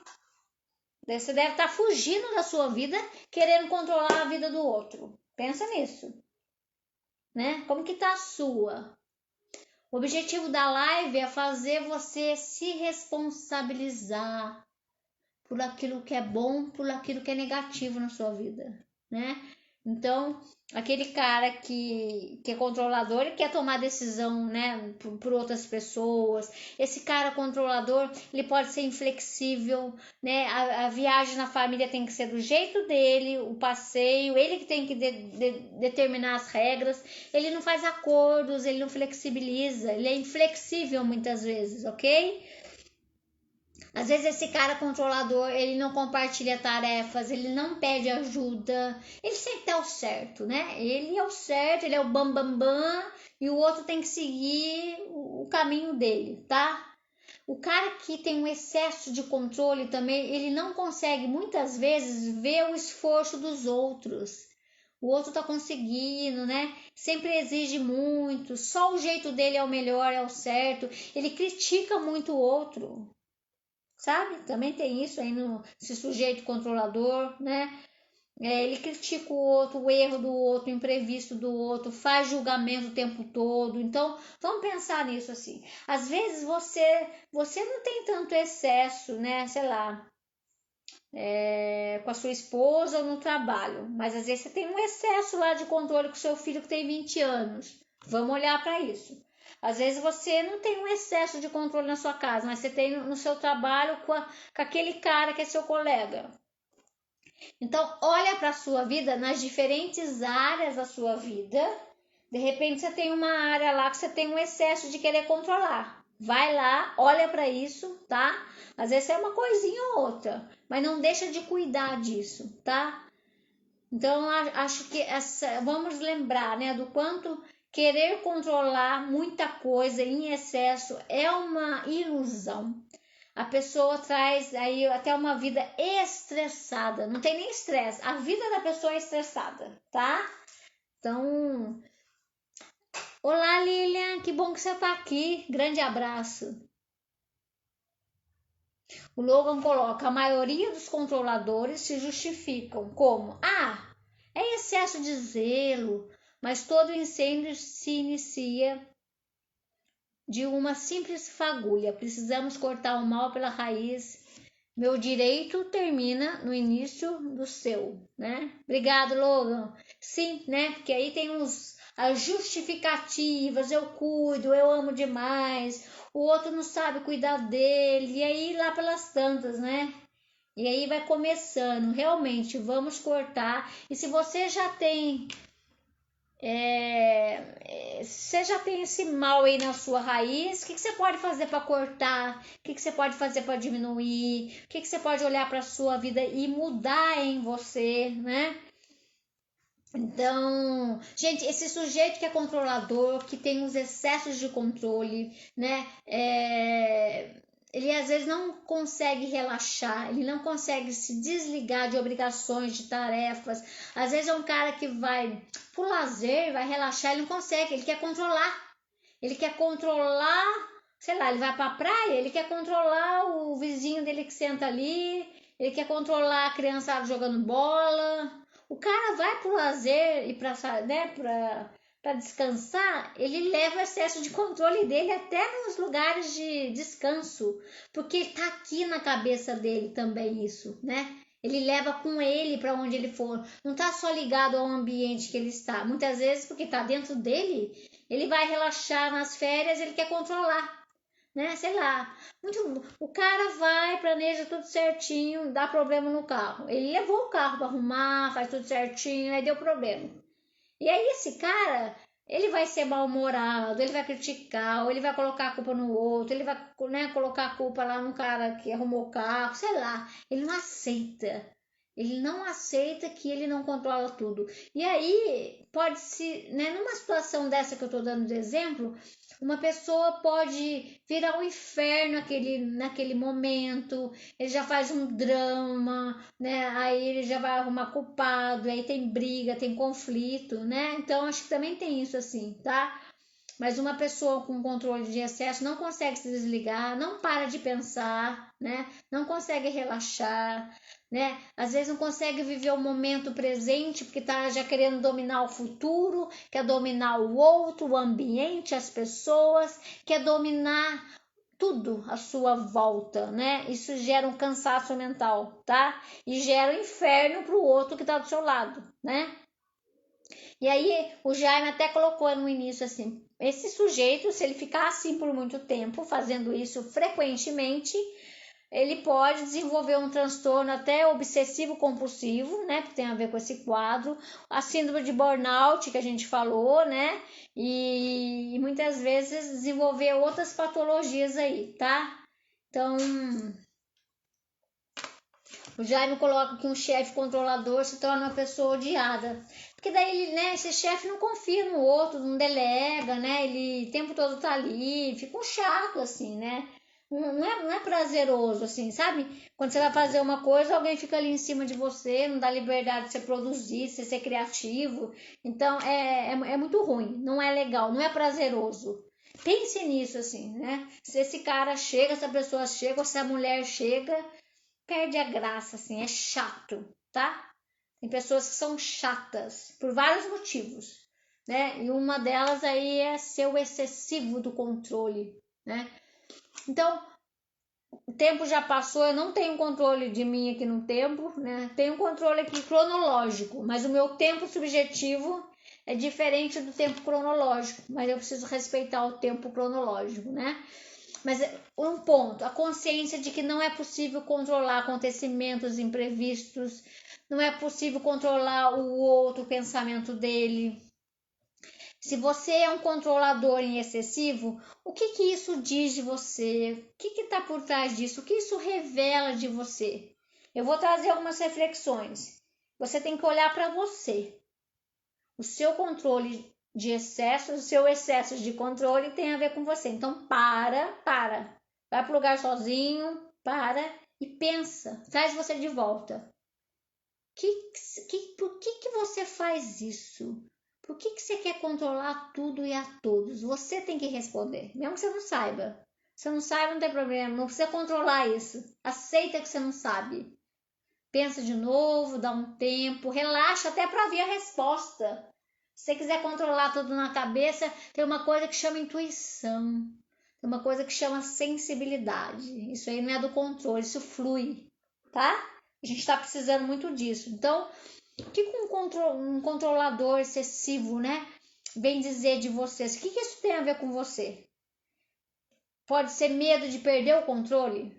S1: Você deve estar fugindo da sua vida, querendo controlar a vida do outro. Pensa nisso, né? Como que tá a sua? O objetivo da live é fazer você se responsabilizar por aquilo que é bom, por aquilo que é negativo na sua vida, né? Então, aquele cara que é controlador e quer tomar decisão, né, por outras pessoas. Esse cara controlador, ele pode ser inflexível, né? A viagem na família tem que ser do jeito dele, o passeio, ele que tem que determinar as regras. Ele não faz acordos, ele não flexibiliza, ele é inflexível muitas vezes, ok? Às vezes esse cara controlador, ele não compartilha tarefas, ele não pede ajuda, ele sempre tá o certo, né? Ele é o certo, ele é o bam bam bam e o outro tem que seguir o caminho dele, tá? O cara que tem um excesso de controle também, ele não consegue muitas vezes ver o esforço dos outros. O outro tá conseguindo, né? Sempre exige muito, só o jeito dele é o melhor, é o certo. Ele critica muito o outro. Sabe? Também tem isso aí no esse sujeito controlador, né? Ele critica o outro, o erro do outro, o imprevisto do outro, faz julgamento o tempo todo. Então, vamos pensar nisso assim. Às vezes você não tem tanto excesso, né? Sei lá, com a sua esposa ou no trabalho, mas às vezes você tem um excesso lá de controle com seu filho que tem 20 anos. Vamos olhar para isso. Às vezes você não tem um excesso de controle na sua casa, mas você tem no seu trabalho com aquele cara que é seu colega. Então, olha para a sua vida nas diferentes áreas da sua vida. De repente, você tem uma área lá que você tem um excesso de querer controlar. Vai lá, olha para isso, tá? Às vezes é uma coisinha ou outra, mas não deixa de cuidar disso, tá? Então, acho que vamos lembrar, né, do quanto querer controlar muita coisa em excesso é uma ilusão. A pessoa traz aí até uma vida estressada, não tem nem estresse, a vida da pessoa é estressada, tá? Então, olá Lilian, que bom que você tá aqui, grande abraço. O Logan coloca, a maioria dos controladores se justificam como, é excesso de zelo, mas todo incêndio se inicia de uma simples fagulha, precisamos cortar o mal pela raiz. Meu direito termina no início do seu, né? Obrigado, Logan. Sim, né? Porque aí tem as justificativas, eu cuido, eu amo demais, o outro não sabe cuidar dele, e aí lá pelas tantas, né? E aí vai começando, realmente, vamos cortar. E se você já tem você já tem esse mal aí na sua raiz, o que você pode fazer para cortar? O que você pode fazer para diminuir? O que você pode olhar para a sua vida e mudar em você, né? Então, gente, esse sujeito que é controlador, que tem os excessos de controle, né? Ele às vezes não consegue relaxar, ele não consegue se desligar de obrigações, de tarefas. Às vezes é um cara que vai por lazer, vai relaxar, ele não consegue, ele quer controlar. Ele quer controlar, sei lá, ele vai pra praia, ele quer controlar o vizinho dele que senta ali, ele quer controlar a criançada jogando bola. O cara vai pro lazer e pra descansar, ele leva o excesso de controle dele até nos lugares de descanso, porque tá aqui na cabeça dele também isso, né? Ele leva com ele para onde ele for. Não tá só ligado ao ambiente que ele está. Muitas vezes, porque tá dentro dele, ele vai relaxar nas férias, ele quer controlar, né? Sei lá. O cara vai, planeja tudo certinho, dá problema no carro. Ele levou o carro para arrumar, faz tudo certinho, aí deu problema. E aí esse cara ele vai ser mal-humorado, ele vai criticar, ou ele vai colocar a culpa no outro, ele vai, né, colocar a culpa lá no cara que arrumou o carro, sei lá. Ele não aceita. Ele não aceita que ele não controla tudo. E aí, pode-se, né, numa situação dessa que eu estou dando de exemplo, uma pessoa pode virar um inferno naquele momento, ele já faz um drama, né? Aí ele já vai arrumar culpado, aí tem briga, tem conflito, né? Então acho que também tem isso assim, tá? Mas uma pessoa com controle de excesso não consegue se desligar, não para de pensar, né? Não consegue relaxar, né? Às vezes não consegue viver o momento presente porque tá já querendo dominar o futuro, quer dominar o outro, o ambiente, as pessoas, quer dominar tudo à sua volta, né? Isso gera um cansaço mental, tá? E gera um inferno pro outro que tá do seu lado, né? E aí o Jaime até colocou no início assim, esse sujeito, se ele ficar assim por muito tempo, fazendo isso frequentemente, ele pode desenvolver um transtorno até obsessivo compulsivo, né, que tem a ver com esse quadro, a síndrome de burnout que a gente falou, né, e muitas vezes desenvolver outras patologias aí, tá? Então, o Jaime coloca que um chefe controlador se torna uma pessoa odiada. Porque daí, né, esse chefe não confia no outro, não delega, né? Ele o tempo todo tá ali, fica um chato, assim, né? Não é prazeroso, assim, sabe? Quando você vai fazer uma coisa, alguém fica ali em cima de você, não dá liberdade de você produzir, de você ser criativo. Então, é muito ruim, não é legal, não é prazeroso. Pense nisso, assim, né? Se esse cara chega, essa pessoa chega, ou se a mulher chega, perde a graça, assim, é chato, tá? Tem pessoas que são chatas por vários motivos, né? E uma delas aí é ser o excessivo do controle, né? Então, o tempo já passou, eu não tenho controle de mim aqui no tempo, né? Tenho controle aqui cronológico, mas o meu tempo subjetivo é diferente do tempo cronológico, mas eu preciso respeitar o tempo cronológico, né? Mas um ponto, a consciência de que não é possível controlar acontecimentos imprevistos, não é possível controlar o outro, o pensamento dele. Se você é um controlador em excessivo, o que isso diz de você? O que está por trás disso? O que isso revela de você? Eu vou trazer algumas reflexões. Você tem que olhar para você. O seu controle de excesso, o seu excesso de controle tem a ver com você. Então, para. Vai para o lugar sozinho, para e pensa. Traz você de volta. Por que você faz isso? Por que você quer controlar tudo e a todos? Você tem que responder, mesmo que você não saiba. Se você não sabe, não tem problema, não precisa controlar isso. Aceita que você não sabe. Pensa de novo, dá um tempo, relaxa até para ver a resposta. Se você quiser controlar tudo na cabeça, tem uma coisa que chama intuição. Tem uma coisa que chama sensibilidade. Isso aí não é do controle, isso flui, tá? A gente está precisando muito disso. Então, o que um controlador excessivo, né, vem dizer de vocês? O que isso tem a ver com você? Pode ser medo de perder o controle?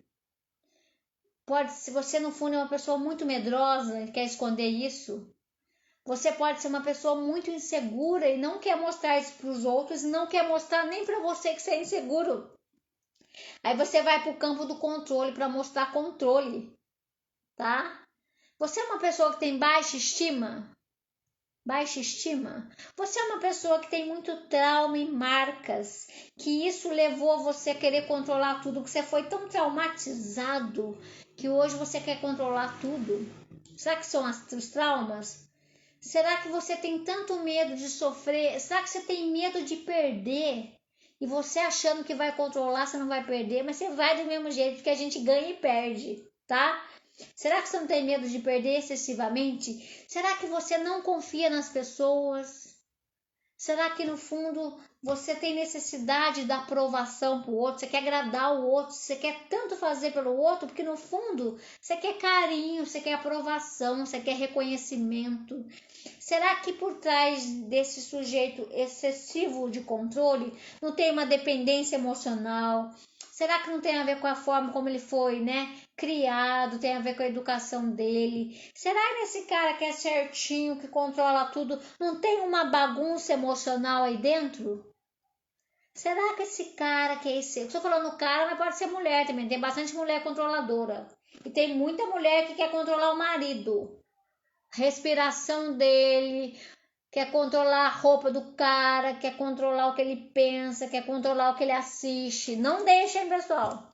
S1: Pode, se você no fundo é uma pessoa muito medrosa e quer esconder isso, você pode ser uma pessoa muito insegura e não quer mostrar isso para os outros, e não quer mostrar nem para você que você é inseguro. Aí você vai para o campo do controle para mostrar controle, tá? Você é uma pessoa que tem baixa estima? Baixa estima? Você é uma pessoa que tem muito trauma e marcas, que isso levou você a querer controlar tudo, que você foi tão traumatizado que hoje você quer controlar tudo. Será que são os traumas? Será que você tem tanto medo de sofrer? Será que você tem medo de perder? E você achando que vai controlar, você não vai perder, mas você vai do mesmo jeito, porque a gente ganha e perde, tá? Será que você não tem medo de perder excessivamente? Será que você não confia nas pessoas? Será que no fundo você tem necessidade da aprovação para o outro? Você quer agradar o outro? Você quer tanto fazer pelo outro? Porque no fundo você quer carinho, você quer aprovação, você quer reconhecimento. Será que por trás desse sujeito excessivo de controle não tem uma dependência emocional? Será que não tem a ver com a forma como ele foi, né, criado, tem a ver com a educação dele? Será que esse cara que é certinho, que controla tudo, não tem uma bagunça emocional aí dentro? Será que esse cara que é esse... Estou falando cara, mas pode ser mulher também. Tem bastante mulher controladora. E tem muita mulher que quer controlar o marido. Respiração dele, quer controlar a roupa do cara, quer controlar o que ele pensa, quer controlar o que ele assiste. Não deixem, pessoal.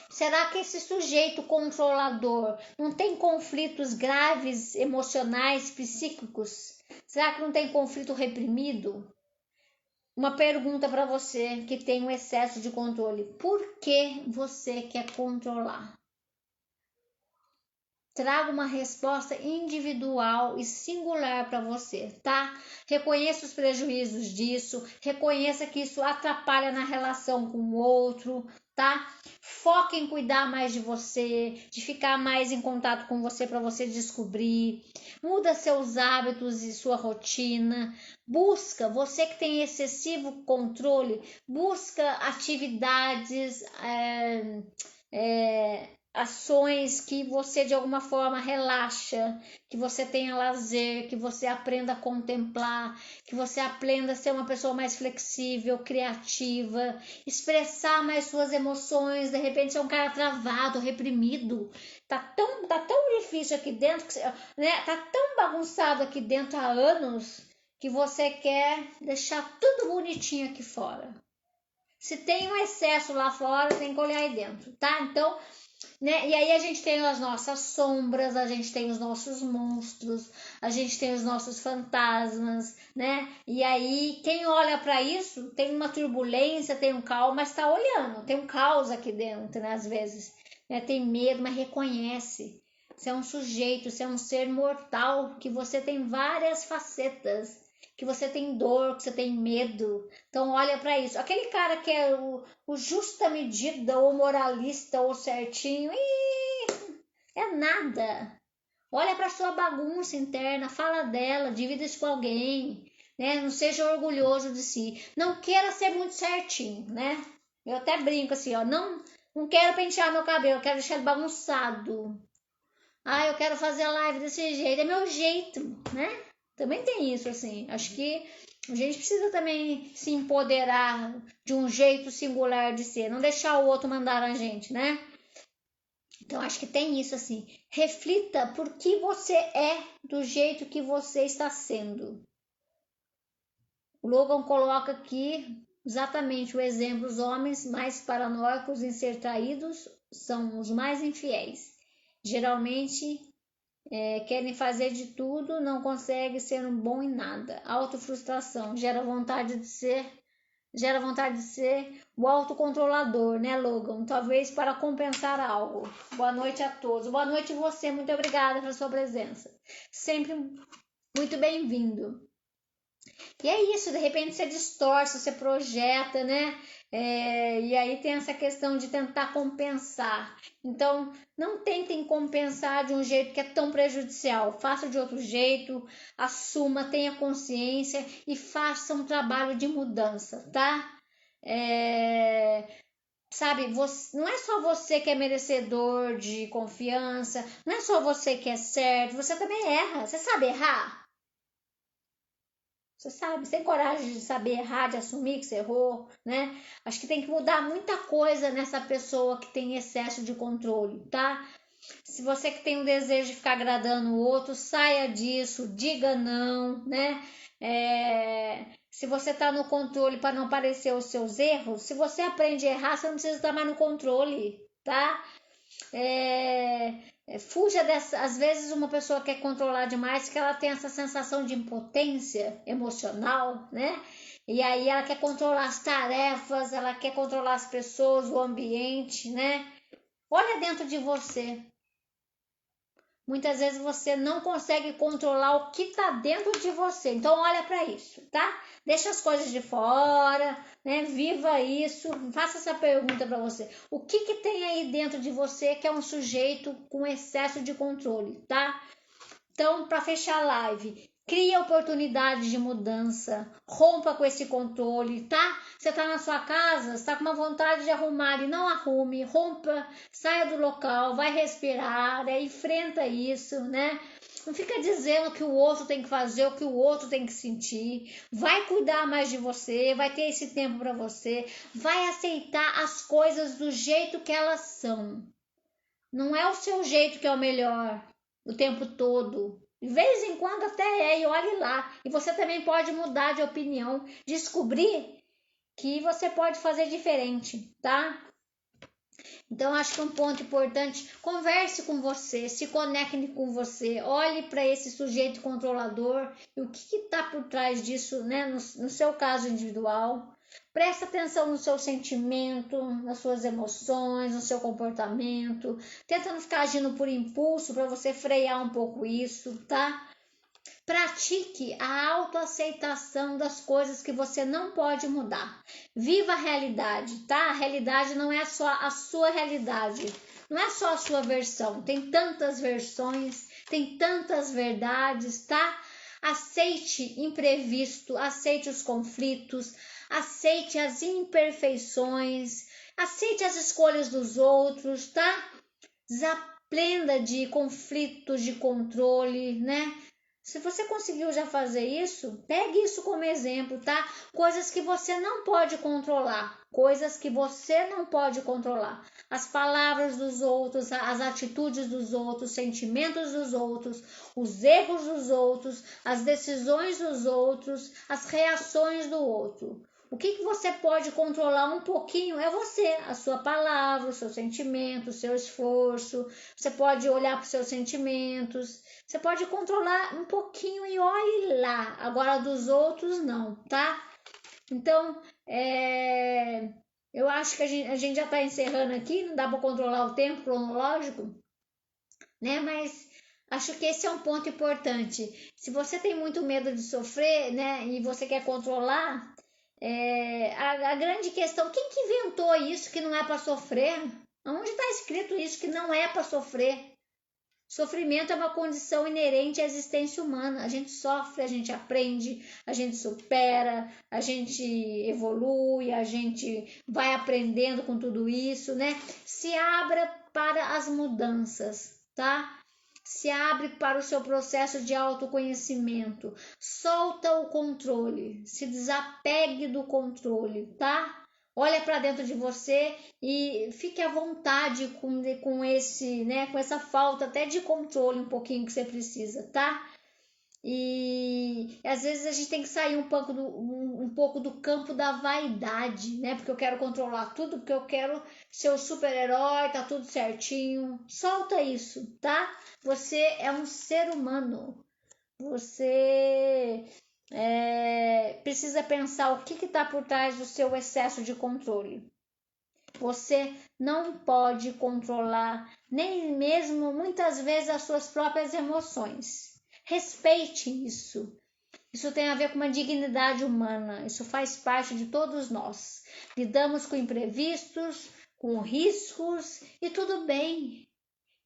S1: Será que esse sujeito controlador não tem conflitos graves emocionais, psíquicos? Será que não tem conflito reprimido? Uma pergunta para você que tem um excesso de controle. Por que você quer controlar? Traga uma resposta individual e singular para você, tá? Reconheça os prejuízos disso, reconheça que isso atrapalha na relação com o outro, tá? Foque em cuidar mais de você, de ficar mais em contato com você para você descobrir. Muda seus hábitos e sua rotina. Busca, você que tem excessivo controle, busca atividades, ações que você de alguma forma relaxa, que você tenha lazer, que você aprenda a contemplar, que você aprenda a ser uma pessoa mais flexível, criativa, expressar mais suas emoções. De repente você é um cara travado, reprimido, tá tão difícil aqui dentro, né? Tá tão bagunçado aqui dentro há anos que você quer deixar tudo bonitinho aqui fora. Se tem um excesso lá fora, tem que olhar aí dentro, tá? Então, né? E aí a gente tem as nossas sombras, a gente tem os nossos monstros, a gente tem os nossos fantasmas, né? E aí quem olha para isso tem uma turbulência, tem um caos, mas tá olhando, tem um caos aqui dentro, né? Às vezes, né? Tem medo, mas reconhece. Você é um sujeito, você é um ser mortal, que você tem várias facetas, que você tem dor, que você tem medo. Então olha para isso. Aquele cara que é o justa medida, ou moralista, ou certinho, é nada. Olha para sua bagunça interna, fala dela, divida isso com alguém, né? Não seja orgulhoso de si. Não queira ser muito certinho, né? Eu até brinco assim, ó, não quero pentear meu cabelo, quero deixar ele bagunçado. Ah, eu quero fazer live desse jeito, é meu jeito, né? Também tem isso, assim. Acho que a gente precisa também se empoderar de um jeito singular de ser, não deixar o outro mandar na gente, né? Então, acho que tem isso, assim. Reflita por que você é do jeito que você está sendo. O Logan coloca aqui exatamente o exemplo: os homens mais paranoicos em ser traídos são os mais infiéis. Geralmente querem fazer de tudo, não conseguem ser um bom em nada. Autofrustração gera vontade de ser o autocontrolador, né, Logan? Talvez para compensar algo. Boa noite a todos. Boa noite a você, muito obrigada pela sua presença. Sempre muito bem-vindo. E é isso, de repente você distorce, você projeta, né? E aí tem essa questão de tentar compensar. Então, não tentem compensar de um jeito que é tão prejudicial. Faça de outro jeito, assuma, tenha consciência e faça um trabalho de mudança, tá? Sabe, não é só você que é merecedor de confiança, não é só você que é certo, você também erra. Você sabe errar? Você sabe, você tem coragem de saber errar, de assumir que você errou, né? Acho que tem que mudar muita coisa nessa pessoa que tem excesso de controle, tá? Se você que tem o desejo de ficar agradando o outro, saia disso, diga não, né? Se você tá no controle para não aparecer os seus erros, se você aprende a errar, você não precisa estar mais no controle, tá? Fuja dessa. Às vezes uma pessoa quer controlar demais, que ela tem essa sensação de impotência emocional, né? E aí ela quer controlar as tarefas, ela quer controlar as pessoas, o ambiente, né? Olha dentro de você. Muitas vezes você não consegue controlar o que está dentro de você. Então olha para isso, tá? Deixa as coisas de fora, né? Viva isso. Faça essa pergunta para você. O que tem aí dentro de você que é um sujeito com excesso de controle, tá? Então, para fechar a live, Cria oportunidade de mudança, rompa com esse controle, tá? Você tá na sua casa, está com uma vontade de arrumar e não arrume, rompa, saia do local, vai respirar, enfrenta isso, né? Não fica dizendo que o outro tem que fazer, o que o outro tem que sentir. Vai cuidar mais de você, vai ter esse tempo para você, vai aceitar as coisas do jeito que elas são. Não é o seu jeito que é o melhor o tempo todo. De vez em quando até é, e olhe lá. E você também pode mudar de opinião, descobrir que você pode fazer diferente, tá? Então, acho que um ponto importante, converse com você, se conecte com você, olhe para esse sujeito controlador e o que está por trás disso, né, no seu caso individual. Presta atenção no seu sentimento, nas suas emoções, no seu comportamento. Tenta não ficar agindo por impulso para você frear um pouco isso, tá? Pratique a autoaceitação das coisas que você não pode mudar. Viva a realidade, tá? A realidade não é só a sua realidade, não é só a sua versão. Tem tantas versões, tem tantas verdades, tá? Aceite imprevisto, aceite os conflitos, aceite as imperfeições, aceite as escolhas dos outros, tá? Desaprenda de conflitos de controle, né? Se você conseguiu já fazer isso, pegue isso como exemplo, tá? Coisas que você não pode controlar, coisas que você não pode controlar. As palavras dos outros, as atitudes dos outros, os sentimentos dos outros, os erros dos outros, as decisões dos outros, as reações do outro. O que você pode controlar um pouquinho é você, a sua palavra, o seu sentimento, o seu esforço. Você pode olhar para os seus sentimentos, você pode controlar um pouquinho e olhe lá. Agora dos outros não, tá? Então, eu acho que a gente já está encerrando aqui, não dá para controlar o tempo cronológico, né? Mas acho que esse é um ponto importante. Se você tem muito medo de sofrer, né, e você quer controlar, a grande questão, quem que inventou isso que não é para sofrer? Onde está escrito isso que não é para sofrer? Sofrimento é uma condição inerente à existência humana. A gente sofre, a gente aprende, a gente supera, a gente evolui, a gente vai aprendendo com tudo isso, né? Se abra para as mudanças, tá? Se abre para o seu processo de autoconhecimento. Solta o controle, se desapegue do controle, tá? Olha para dentro de você e fique à vontade com esse, né, com essa falta até de controle um pouquinho que você precisa, tá? E às vezes a gente tem que sair um pouco do campo da vaidade, né? Porque eu quero controlar tudo, porque eu quero ser o super-herói, tá tudo certinho. Solta isso, tá? Você é um ser humano. Você precisa pensar o que está por trás do seu excesso de controle. Você não pode controlar nem mesmo muitas vezes as suas próprias emoções. Respeite isso. Isso tem a ver com uma dignidade humana. Isso faz parte de todos nós. Lidamos com imprevistos, com riscos e tudo bem.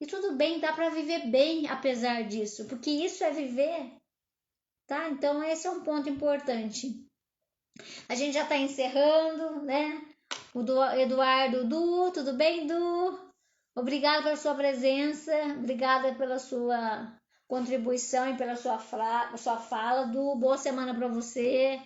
S1: E tudo bem, dá para viver bem apesar disso, porque isso é viver, tá? Então esse é um ponto importante. A gente já está encerrando, né? O Eduardo Du, tudo bem, Du? Obrigada pela sua presença, obrigada pela sua contribuição e pela sua fala, Du. Boa semana para você.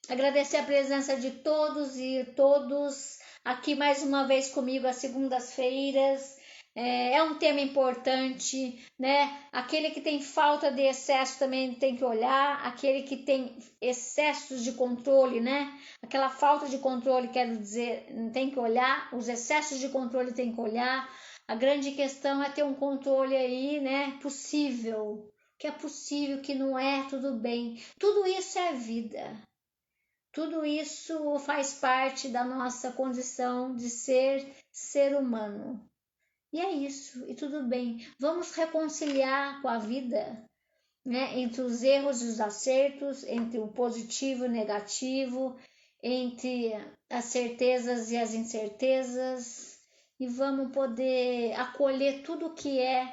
S1: Agradecer a presença de todos e todos aqui mais uma vez comigo às segundas-feiras. É um tema importante, né? Aquele que tem falta de excesso também tem que olhar, aquele que tem excessos de controle, né? Aquela falta de controle, quero dizer, tem que olhar, os excessos de controle tem que olhar. A grande questão é ter um controle aí, né? Possível, que é possível, que não é, tudo bem. Tudo isso é vida. Tudo isso faz parte da nossa condição de ser humano. E é isso, e tudo bem. Vamos reconciliar com a vida, né? Entre os erros e os acertos, entre o positivo e o negativo, entre as certezas e as incertezas, e vamos poder acolher tudo que é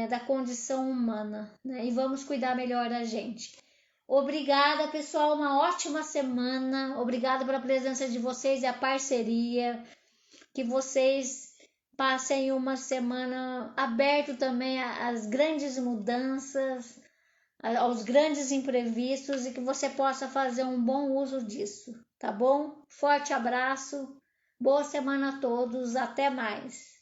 S1: da condição humana, né? E vamos cuidar melhor da gente. Obrigada, pessoal, uma ótima semana. Obrigada pela presença de vocês e a parceria. Que vocês passem uma semana aberto também às grandes mudanças, aos grandes imprevistos, e que você possa fazer um bom uso disso, tá bom? Forte abraço, boa semana a todos, até mais.